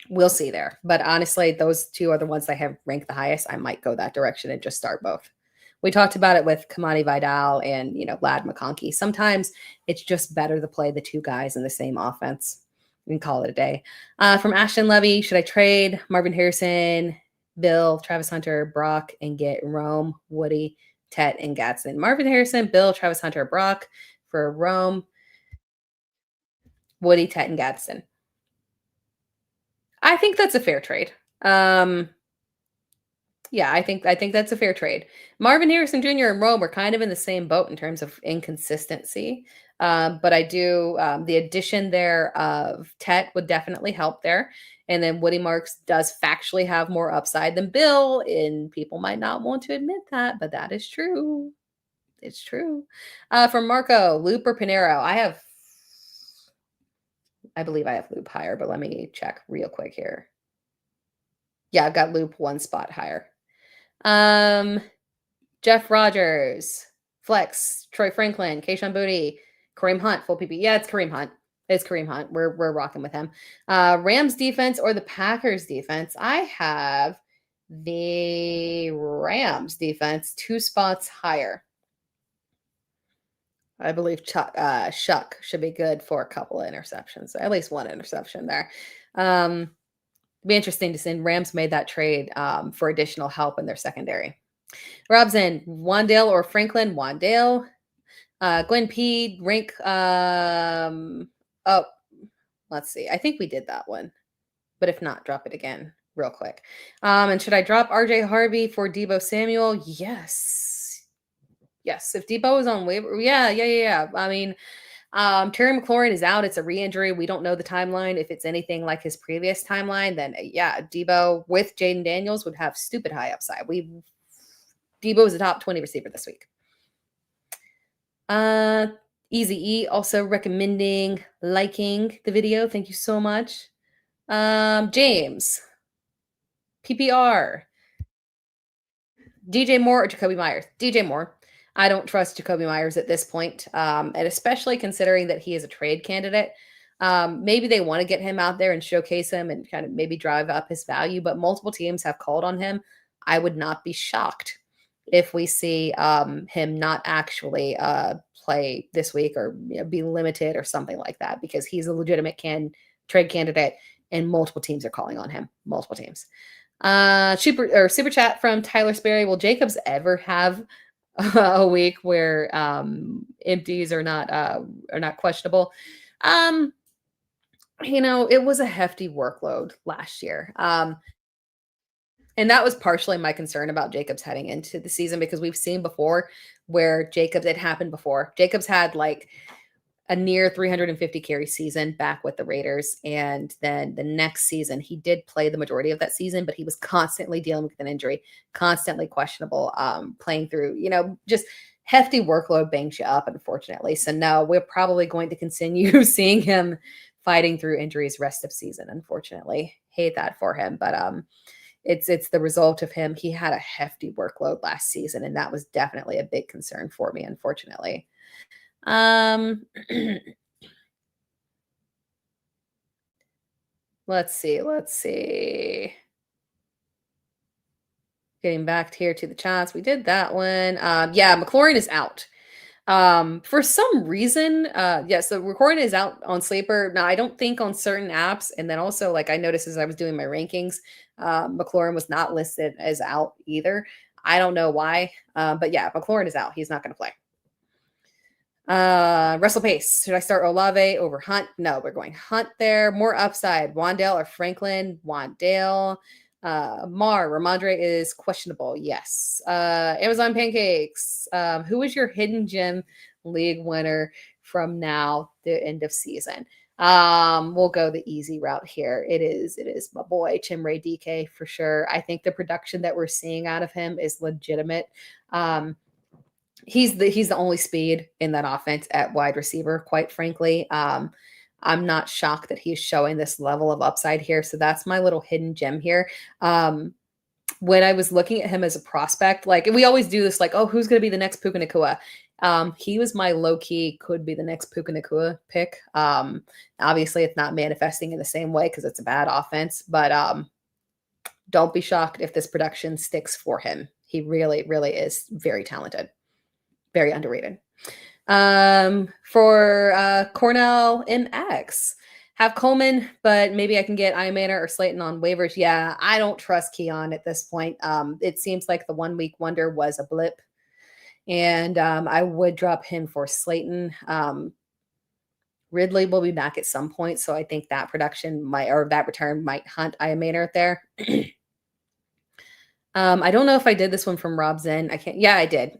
We'll see there. But honestly, those two are the ones I have ranked the highest. I might go that direction and just start both. We talked about it with Kamani Vidal and, Lad McConkey. Sometimes it's just better to play the two guys in the same offense. We can call it a day. From Ashton Levy, should I trade Marvin Harrison, Bill, Travis Hunter, Brock, and get Rome, Woody, Tet, and Gadsden? Marvin Harrison, Bill, Travis Hunter, Brock for Rome, Woody, Tet, and Gadsden. I think that's a fair trade. Yeah, I think that's a fair trade. Marvin Harrison Jr. and Rome are kind of in the same boat in terms of inconsistency. But I do the addition there of Tet would definitely help there. And then Woody Marks does factually have more upside than Bill, and people might not want to admit that, but that is true. It's true. From Marco, Loop or Pinero? I believe I have Loop higher, but let me check real quick here. Yeah, I've got Loop one spot higher. Jeff Rogers, Flex, Troy Franklin, Kayshawn Booty, Kareem Hunt, full PP. Yeah, it's Kareem Hunt. It's Kareem Hunt. We're rocking with him. Rams defense or the Packers defense? I have the Rams defense 2 spots higher. I believe Shuck should be good for a couple of interceptions, at least one interception there. It'd be interesting to see. Rams made that trade for additional help in their secondary. Robson, Wandale or Franklin? Wandale. Gwen P. Rank. Oh, let's see. I think we did that one. But if not, drop it again real quick. And should I drop RJ Harvey for Debo Samuel? Yes. Yes. If Debo is on waiver, yeah. I mean, Terry McLaurin is out. It's a re-injury. We don't know the timeline. If it's anything like his previous timeline, then yeah, Debo with Jaden Daniels would have stupid high upside. Debo is a top 20 receiver this week. Easy E also recommending liking the video. Thank you so much. James, PPR, DJ Moore or Jacoby Myers? DJ Moore. I don't trust Jacoby Myers at this point, and especially considering that he is a trade candidate. Maybe they want to get him out there and showcase him and kind of maybe drive up his value, but multiple teams have called on him. I would not be shocked if we see him not actually play this week or be limited or something like that, because he's a legitimate trade candidate and multiple teams are calling on him. Multiple teams. Super chat from Tyler Sperry. Will Jacobs ever have a week where empties are not questionable? It was a hefty workload last year. And that was partially my concern about Jacobs heading into the season, because we've seen before where it happened before. Jacobs had like a near 350 carry season back with the Raiders. And then the next season, he did play the majority of that season, but he was constantly dealing with an injury, constantly questionable, playing through, just hefty workload bangs you up, unfortunately. So no, we're probably going to continue seeing him fighting through injuries rest of season, unfortunately. Hate that for him, but it's the result of him. He had a hefty workload last season, and that was definitely a big concern for me, unfortunately. Let's see. Getting back here to the chats. We did that one. Yeah, McLaurin is out. For some reason, so recording is out on Sleeper. Now, I don't think on certain apps. And then also, like, I noticed as I was doing my rankings, McLaurin was not listed as out either. I don't know why. But yeah, McLaurin is out. He's not going to play. Russell Pace. Should I start Olave over Hunt? No, we're going Hunt there. More upside. Wandale or Franklin? Wandale. Rhamondre is questionable. Yes. Amazon Pancakes. Who is your hidden gem league winner from now the end of season? We'll go the easy route here. It is my boy Chimray DK for sure. I think the production that we're seeing out of him is legitimate. He's the only speed in that offense at wide receiver, quite frankly. I'm not shocked that he's showing this level of upside here. So that's my little hidden gem here. When I was looking at him as a prospect, like we always do this, like, oh, who's going to be the next Puka Nacua? He was my low-key could be the next Puka Nacua pick. Obviously, it's not manifesting in the same way because it's a bad offense, but don't be shocked if this production sticks for him. He really, really is very talented. Very underrated. For Cornell MX, have Coleman, but maybe I can get Imanor or Slayton on waivers. Yeah, I don't trust Keon at this point. It seems like the 1 week wonder was a blip, and I would drop him for Slayton. Ridley will be back at some point, so I think that return might hunt Imanor there. I don't know if I did this one from Rob Zen. I can't. Yeah, I did.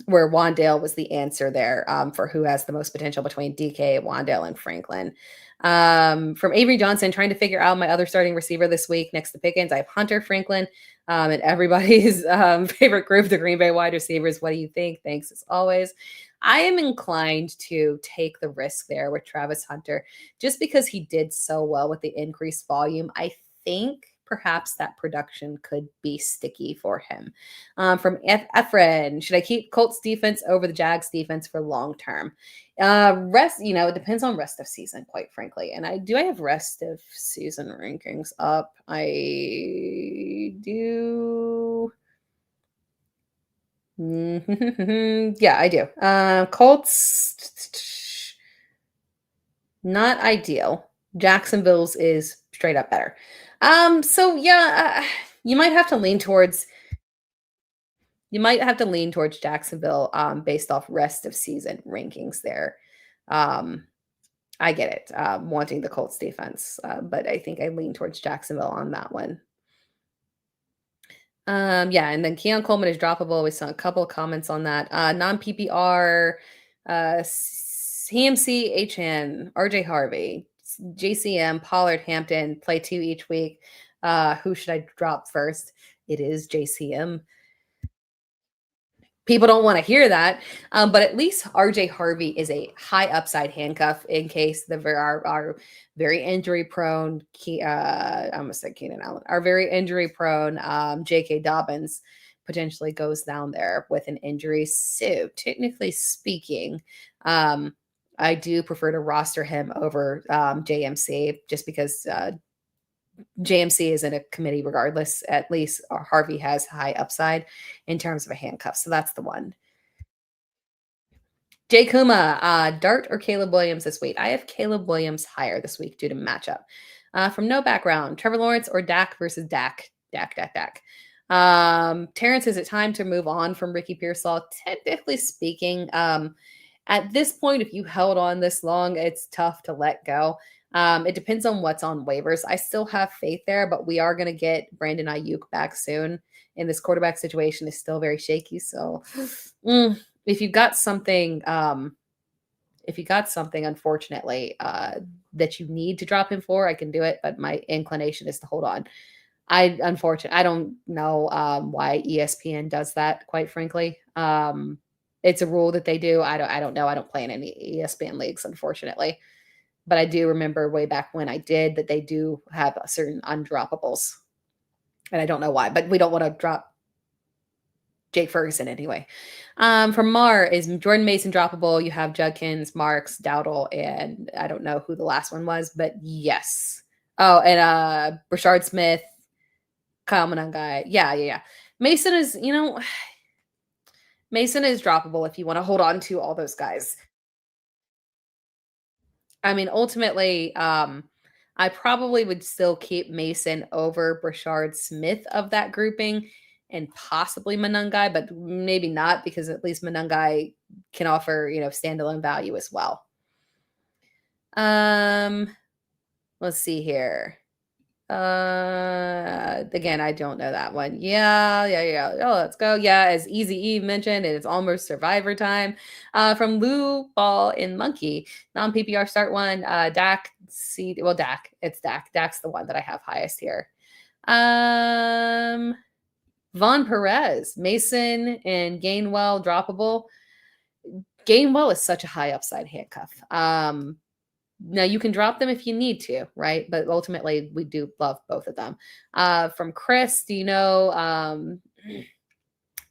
Where Wandale was the answer there for who has the most potential between DK, Wandale, and Franklin. From Avery Johnson, trying to figure out my other starting receiver this week next to Pickens. I have Hunter, Franklin, and everybody's favorite group, the Green Bay wide receivers. What do you think? Thanks as always. I am inclined to take the risk there with Travis Hunter just because he did so well with the increased volume. I think perhaps that production could be sticky for him. From Efren, should I keep Colts defense over the Jags defense for long term? It depends on rest of season, quite frankly. And I have rest of season rankings up. I do. Yeah, I do. Colts, not ideal. Jacksonville's is straight up better. So yeah, you might have to lean towards Jacksonville based off rest of season rankings there. Um, I get it, wanting the Colts defense, but I think I lean towards Jacksonville on that one. Yeah, and then Keon Coleman is droppable. We saw a couple of comments on that. Non PPR, CMC, HN, RJ Harvey, JCM, Pollard, Hampton, play 2 each week. Who should I drop first? It is JCM. People don't want to hear that, but at least RJ Harvey is a high upside handcuff in case our very injury prone, I almost said Keenan Allen, our very injury prone J.K. Dobbins potentially goes down there with an injury. So technically speaking, I do prefer to roster him over JMC just because JMC is in a committee regardless. At least Harvey has high upside in terms of a handcuff. So that's the one. Jay Kuma, Dart or Caleb Williams this week? I have Caleb Williams higher this week due to matchup. From no background, Trevor Lawrence or Dak versus Dak? Dak. Terrence, is it time to move on from Ricky Pearsall? Technically speaking, at this point, if you held on this long, it's tough to let go. It depends on what's on waivers. I still have faith there, but we are going to get Brandon Ayuk back soon. And this quarterback situation is still very shaky. So if you've got something, unfortunately, that you need to drop him for, I can do it. But my inclination is to hold on. I don't know why ESPN does that, quite frankly. It's a rule that they do. I don't know. I don't play in any ESPN leagues, unfortunately. But I do remember way back when I did that they do have certain undroppables. And I don't know why, but we don't want to drop Jake Ferguson anyway. From Mar, is Jordan Mason droppable? You have Judkins, Marks, Dowdle, and I don't know who the last one was, but yes. Oh, and Brashard Smith, Kyle Monangai. Yeah. Mason is, Mason is droppable if you want to hold on to all those guys. I mean, ultimately, I probably would still keep Mason over Brashard Smith of that grouping and possibly Monangai, but maybe not because at least Monangai can offer, standalone value as well. Let's see here. Again, I don't know that one. Yeah. Oh, let's go. Yeah, as Easy Eve mentioned, it's almost Survivor time. From Lou Ball in Monkey, non-PPR start one. Dak. Dak. It's Dak. Dak's the one that I have highest here. Von Perez, Mason, and Gainwell droppable. Gainwell is such a high upside handcuff. Now you can drop them if you need to, right? But ultimately, we do love both of them. From Chris, do you know?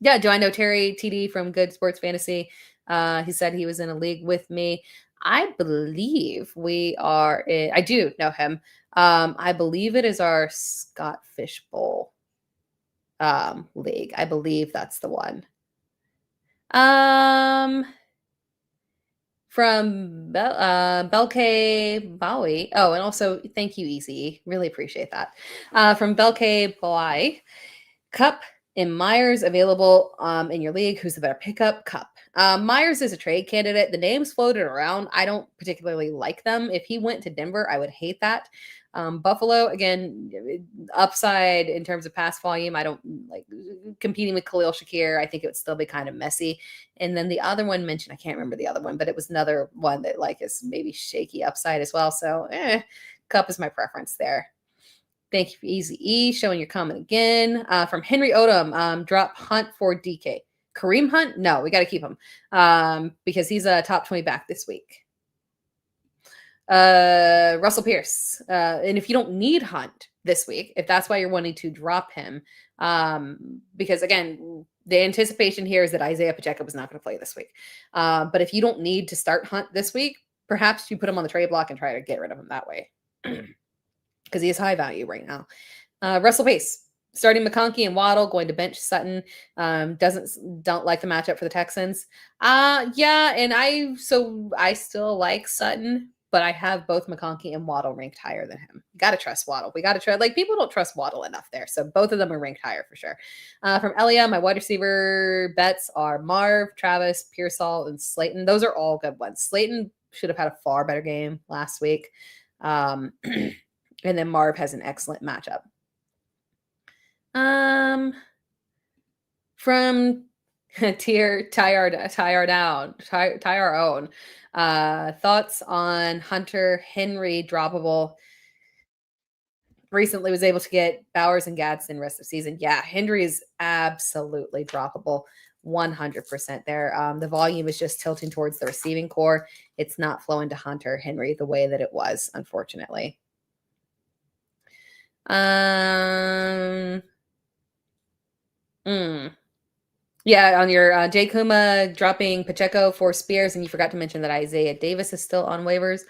Do I know Terry TD from Good Sports Fantasy? He said he was in a league with me. I believe we are. I do know him. I believe it is our Scott Fishbowl league. I believe that's the one. From Belke Bowie. Oh, and also thank you, Easy. Really appreciate that. From Belke Bowie. Cup and Myers available in your league. Who's the better pickup? Cup. Myers is a trade candidate. The names floated around. I don't particularly like them. If he went to Denver, I would hate that. Buffalo, again, upside in terms of pass volume. I don't like competing with Khalil Shakir. I think it would still be kind of messy. And then the other one mentioned, I can't remember the other one, but it was another one that is maybe shaky upside as well. So Cup is my preference there. Thank you for Easy E showing your comment again. From Henry Odom, drop Hunt for DK. Kareem Hunt? No, we got to keep him because he's a top 20 back this week. Russell Pierce. And if you don't need Hunt this week, if that's why you're wanting to drop him, because again, the anticipation here is that Isaiah Pacheco was not going to play this week. But if you don't need to start Hunt this week, perhaps you put him on the trade block and try to get rid of him that way because he is high value right now. Russell Pace. Starting McConkey and Waddle, going to bench Sutton. Don't like the matchup for the Texans. Yeah, and I still like Sutton, but I have both McConkey and Waddle ranked higher than him. Gotta trust Waddle. We gotta try. Like, people don't trust Waddle enough there, so both of them are ranked higher for sure. From Elia, my wide receiver bets are Marv, Travis, Pearsall, and Slayton. Those are all good ones. Slayton should have had a far better game last week, and then Marv has an excellent matchup. From Tyar Own. Thoughts on Hunter Henry droppable. Recently was able to get Bowers and Gadsden rest of season. Yeah, Henry is absolutely droppable. 100% there. The volume is just tilting towards the receiving core. It's not flowing to Hunter Henry the way that it was, unfortunately. Yeah, on your Jay Kuma dropping Pacheco for Spears, and you forgot to mention that Isaiah Davis is still on waivers.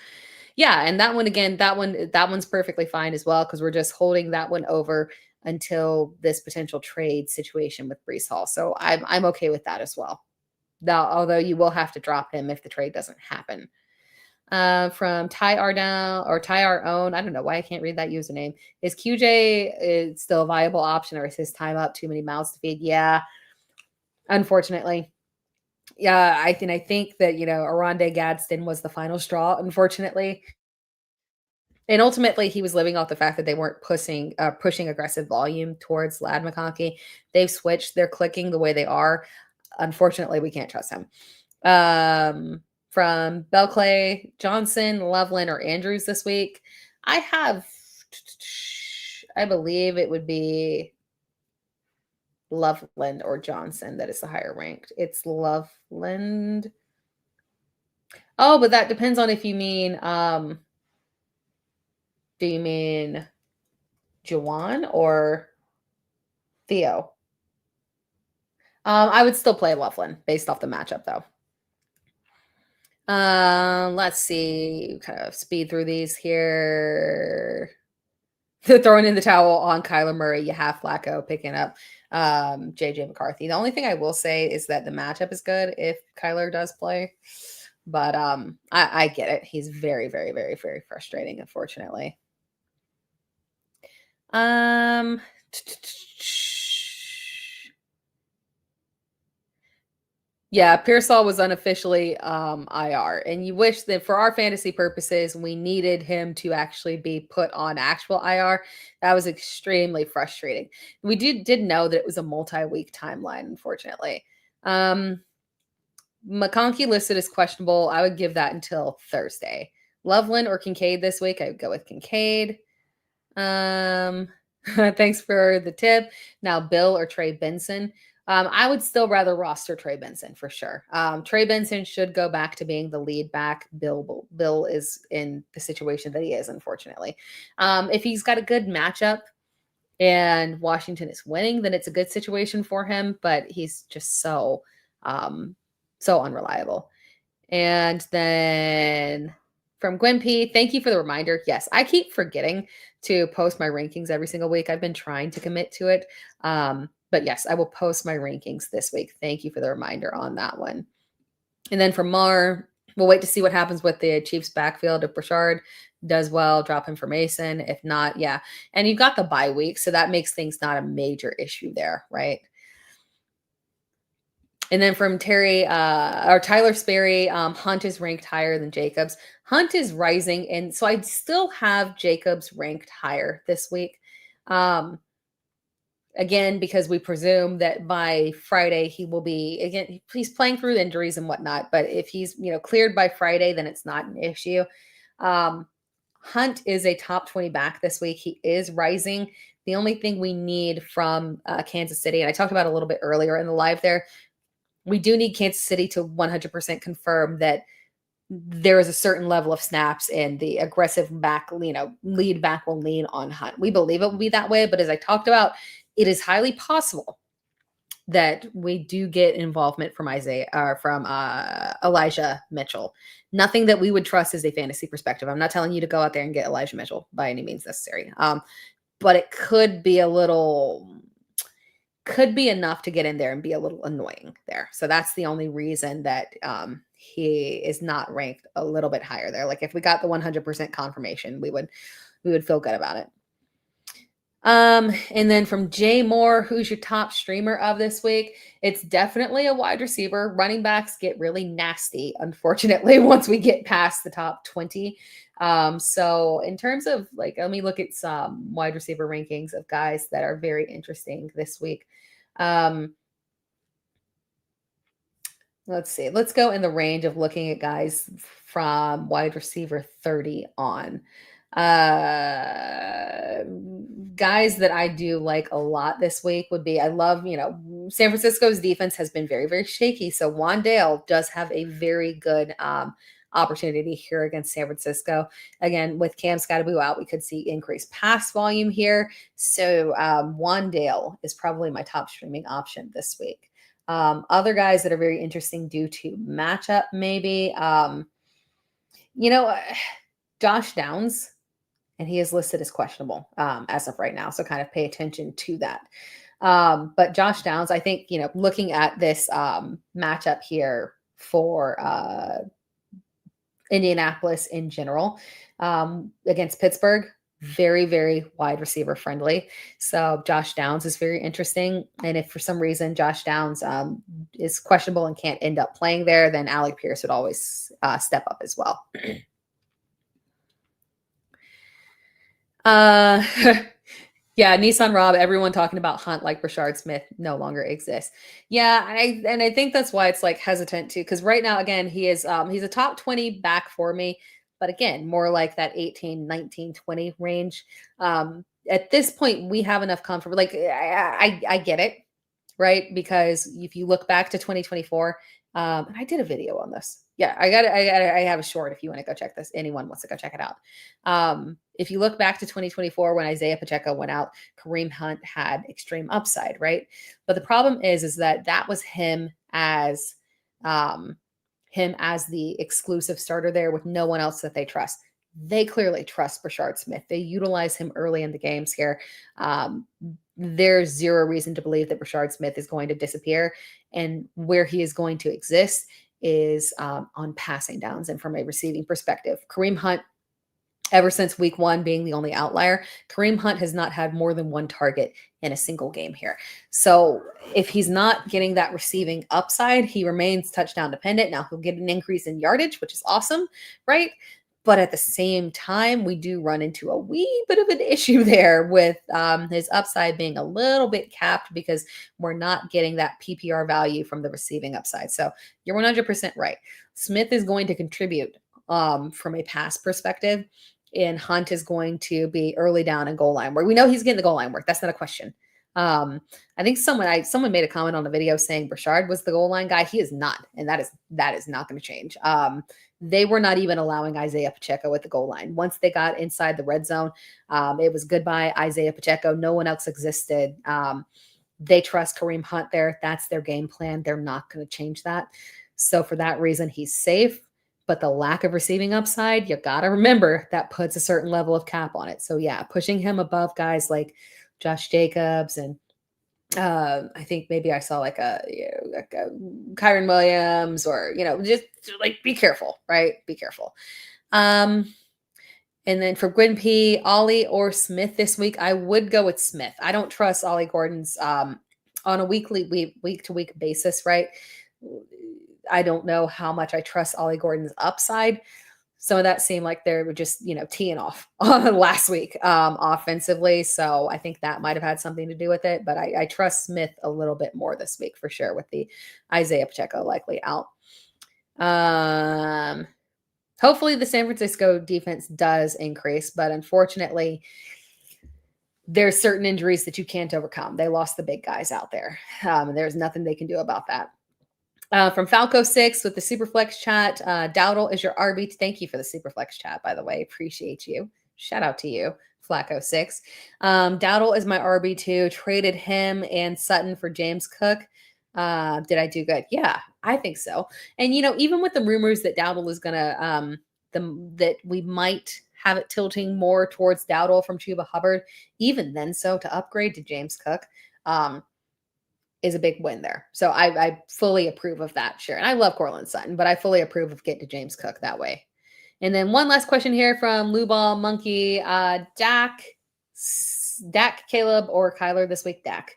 Yeah, and that one again, that one's perfectly fine as well, because we're just holding that one over until this potential trade situation with Breece Hall. So I'm okay with that as well. Now, although you will have to drop him if the trade doesn't happen. From Ty Ardown or Ty Our Own, I don't know why I can't read that username. Is QJ still a viable option, or is his time up? Too many mouths to feed? Yeah. Unfortunately. Yeah, I think that, Rhamondre Gadsden was the final straw, unfortunately. And ultimately, he was living off the fact that they weren't pushing aggressive volume towards Lad McConkey. They've switched. They're clicking the way they are. Unfortunately, we can't trust him. From Belclay, Johnson, Loveland, or Andrews this week, I believe it would be Loveland or Johnson that is the higher ranked. It's Loveland. Oh, but that depends on if you mean, do you mean Juwan or Theo? I would still play Loveland based off the matchup, though. Let's see, kind of speed through these here. Throwing in the towel on Kyler Murray, you have Flacco picking up JJ McCarthy. The only thing I will say is that the matchup is good if Kyler does play. But I get it. He's very, very, very, very frustrating, unfortunately. Yeah, Pearsall was unofficially IR, and you wish that for our fantasy purposes, we needed him to actually be put on actual IR. That was extremely frustrating. We did know that it was a multi-week timeline, unfortunately. McConkey listed as questionable. I would give that until Thursday. Loveland or Kincaid this week? I would go with Kincaid. Thanks for the tip. Now, Bill or Trey Benson. I would still rather roster Trey Benson for sure. Trey Benson should go back to being the lead back. Bill is in the situation that he is, unfortunately. If he's got a good matchup and Washington is winning, then it's a good situation for him, but he's just so unreliable. And then from Gwen P, thank you for the reminder. Yes, I keep forgetting to post my rankings every single week. I've been trying to commit to it. But yes, I will post my rankings this week. Thank you for the reminder on that one. And then from Mar, we'll wait to see what happens with the Chiefs backfield. If Brashard does well, drop him for Mason. If not, yeah. And you've got the bye week, so that makes things not a major issue there, right? And then from Tyler Sperry, Hunt is ranked higher than Jacobs. Hunt is rising, and so I'd still have Jacobs ranked higher this week. Again, because we presume that by Friday he will be, again, he's playing through injuries and whatnot, but if he's, cleared by Friday, then it's not an issue. Hunt is a top 20 back this week. He is rising. The only thing we need from Kansas City, and I talked about a little bit earlier in the live there, we do need Kansas City to 100% confirm that there is a certain level of snaps and the aggressive back, lead back will lean on Hunt. We believe it will be that way, but as I talked about, it is highly possible that we do get involvement from Elijah Mitchell. Nothing that we would trust as a fantasy perspective. I'm not telling you to go out there and get Elijah Mitchell by any means necessary. but it could be enough to get in there and be a little annoying there. So that's the only reason that he is not ranked a little bit higher there. Like if we got the 100% confirmation, we would feel good about it. And then from Jay Moore, who's your top streamer of this week? It's definitely a wide receiver. Running backs get really nasty, unfortunately, once we get past the top 20. So in terms of like, let me look at some wide receiver rankings of guys that are very interesting this week. Let's see. Let's go in the range of looking at guys from wide receiver 30 on. Guys that I do like a lot this week would be, I love, San Francisco's defense has been very, very shaky. So Wandale does have a very good opportunity here against San Francisco. Again, with Cam Scottaboo out, we could see increased pass volume here. So Wandale is probably my top streaming option this week. Other guys that are very interesting due to matchup, maybe, Josh Downs, and he is listed as questionable as of right now. So kind of pay attention to that. But Josh Downs, I think, looking at this matchup here for Indianapolis in general against Pittsburgh, very, very wide receiver friendly. So Josh Downs is very interesting. And if for some reason Josh Downs is questionable and can't end up playing there, then Alec Pierce would always step up as well. Yeah, Nissan Rob, everyone talking about Hunt like Rashard Smith no longer exists. Yeah, and I think that's why it's like hesitant too, because right now, again, he's a top 20 back for me, but again, more like that 18, 19, 20 range. At this point, we have enough comfort. Like I get it, right? Because if you look back to 2024, and I did a video on this. Yeah, I have a short if you want to go check this. Anyone wants to go check it out. If you look back to 2024, when Isaiah Pacheco went out, Kareem Hunt had extreme upside, right? But the problem is that was him as the exclusive starter there with no one else that they trust. They clearly trust Rashard Smith. They utilize him early in the games here. There's zero reason to believe that Rashard Smith is going to disappear, and where he is going to exist is on passing downs and from a receiving perspective. Kareem Hunt, ever since week 1 being the only outlier, Kareem Hunt has not had more than one target in a single game here. So if he's not getting that receiving upside, he remains touchdown dependent. Now he'll get an increase in yardage, which is awesome, right? But at the same time, we do run into a wee bit of an issue there with his upside being a little bit capped because we're not getting that PPR value from the receiving upside. So you're 100% right. Smith is going to contribute from a pass perspective, and Hunt is going to be early down and goal line work. We know he's getting the goal line work. That's not a question. I think someone made a comment on the video saying Brashard was the goal line guy. He is not, and that is not going to change. They were not even allowing Isaiah Pacheco at the goal line. Once they got inside the red zone, it was goodbye Isaiah Pacheco. No one else existed. They trust Kareem Hunt there. That's their game plan. They're not going to change that. So for that reason, he's safe. But the lack of receiving upside, you got to remember that puts a certain level of cap on it. So yeah, pushing him above guys like Josh Jacobs and I think maybe I saw like a Kyron Williams or, just like be careful, right? Be careful. And then for Gwyn P, Ollie or Smith this week, I would go with Smith. I don't trust Ollie Gordon's on a week to week basis, right? I don't know how much I trust Ollie Gordon's upside. Some of that seemed like they were just, teeing off last week offensively. So I think that might have had something to do with it. But I trust Smith a little bit more this week for sure with the Isaiah Pacheco likely out. Hopefully the San Francisco defense does increase. But unfortunately, there's certain injuries that you can't overcome. They lost the big guys out there. And there's nothing they can do about that. From Falco6 with the Superflex chat, Dowdle is your RB. Thank you for the Superflex chat, by the way. Appreciate you. Shout out to you, Flacco6. Dowdle is my RB2. Traded him and Sutton for James Cook. Did I do good? Yeah, I think so. And, even with the rumors that Dowdle is going to, that we might have it tilting more towards Dowdle from Chuba Hubbard. Even then, so to upgrade to James Cook is a big win there. So I fully approve of that. Sure. And I love Cortland Sutton, but I fully approve of getting to James Cook that way. And then one last question here from Lou Ball Monkey. Dak, Caleb, or Kyler this week? Dak.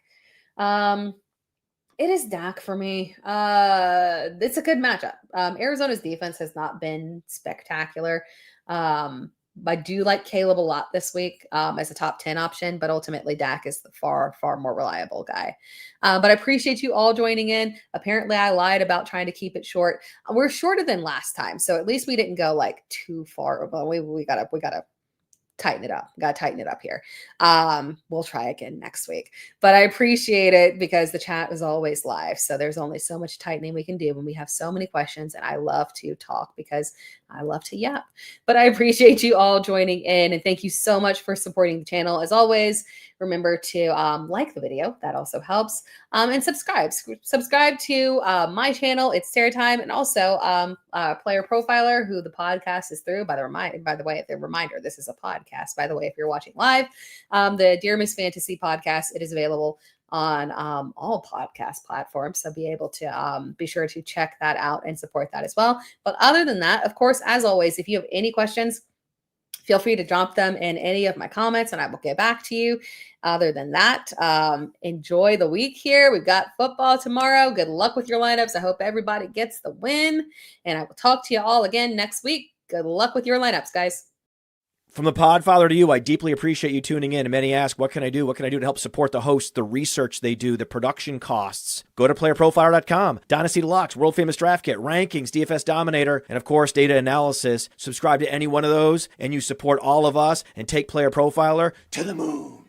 It is Dak for me. It's a good matchup. Arizona's defense has not been spectacular. I do like Caleb a lot this week as a top 10 option, but ultimately Dak is the far, far more reliable guy. But I appreciate you all joining in. Apparently I lied about trying to keep it short. We're shorter than last time, so at least we didn't go like too far. But we gotta tighten it up. Got to tighten it up here. We'll try again next week, but I appreciate it because the chat is always live. So there's only so much tightening we can do when we have so many questions, and I love to talk because I love to yap, but I appreciate you all joining in, and thank you so much for supporting the channel. As always, remember to like the video. That also helps. And subscribe to my channel. It's Sarah Time, and also Player Profiler, who the podcast is through. By the way, the reminder, this is a podcast. By the way, if you're watching live, the Dear Miss Fantasy podcast, it is available on all podcast platforms. So be able to be sure to check that out and support that as well. But other than that, of course, as always, if you have any questions, feel free to drop them in any of my comments and I will get back to you. Other than that, enjoy the week here. We've got football tomorrow. Good luck with your lineups. I hope everybody gets the win. And I will talk to you all again next week. Good luck with your lineups, guys. From the Podfather to you, I deeply appreciate you tuning in. And many ask, what can I do? What can I do to help support the hosts, the research they do, the production costs? Go to playerprofiler.com, Dynasty Deluxe, World Famous Draft Kit, Rankings, DFS Dominator, and of course, data analysis. Subscribe to any one of those, and you support all of us and take Player Profiler to the moon.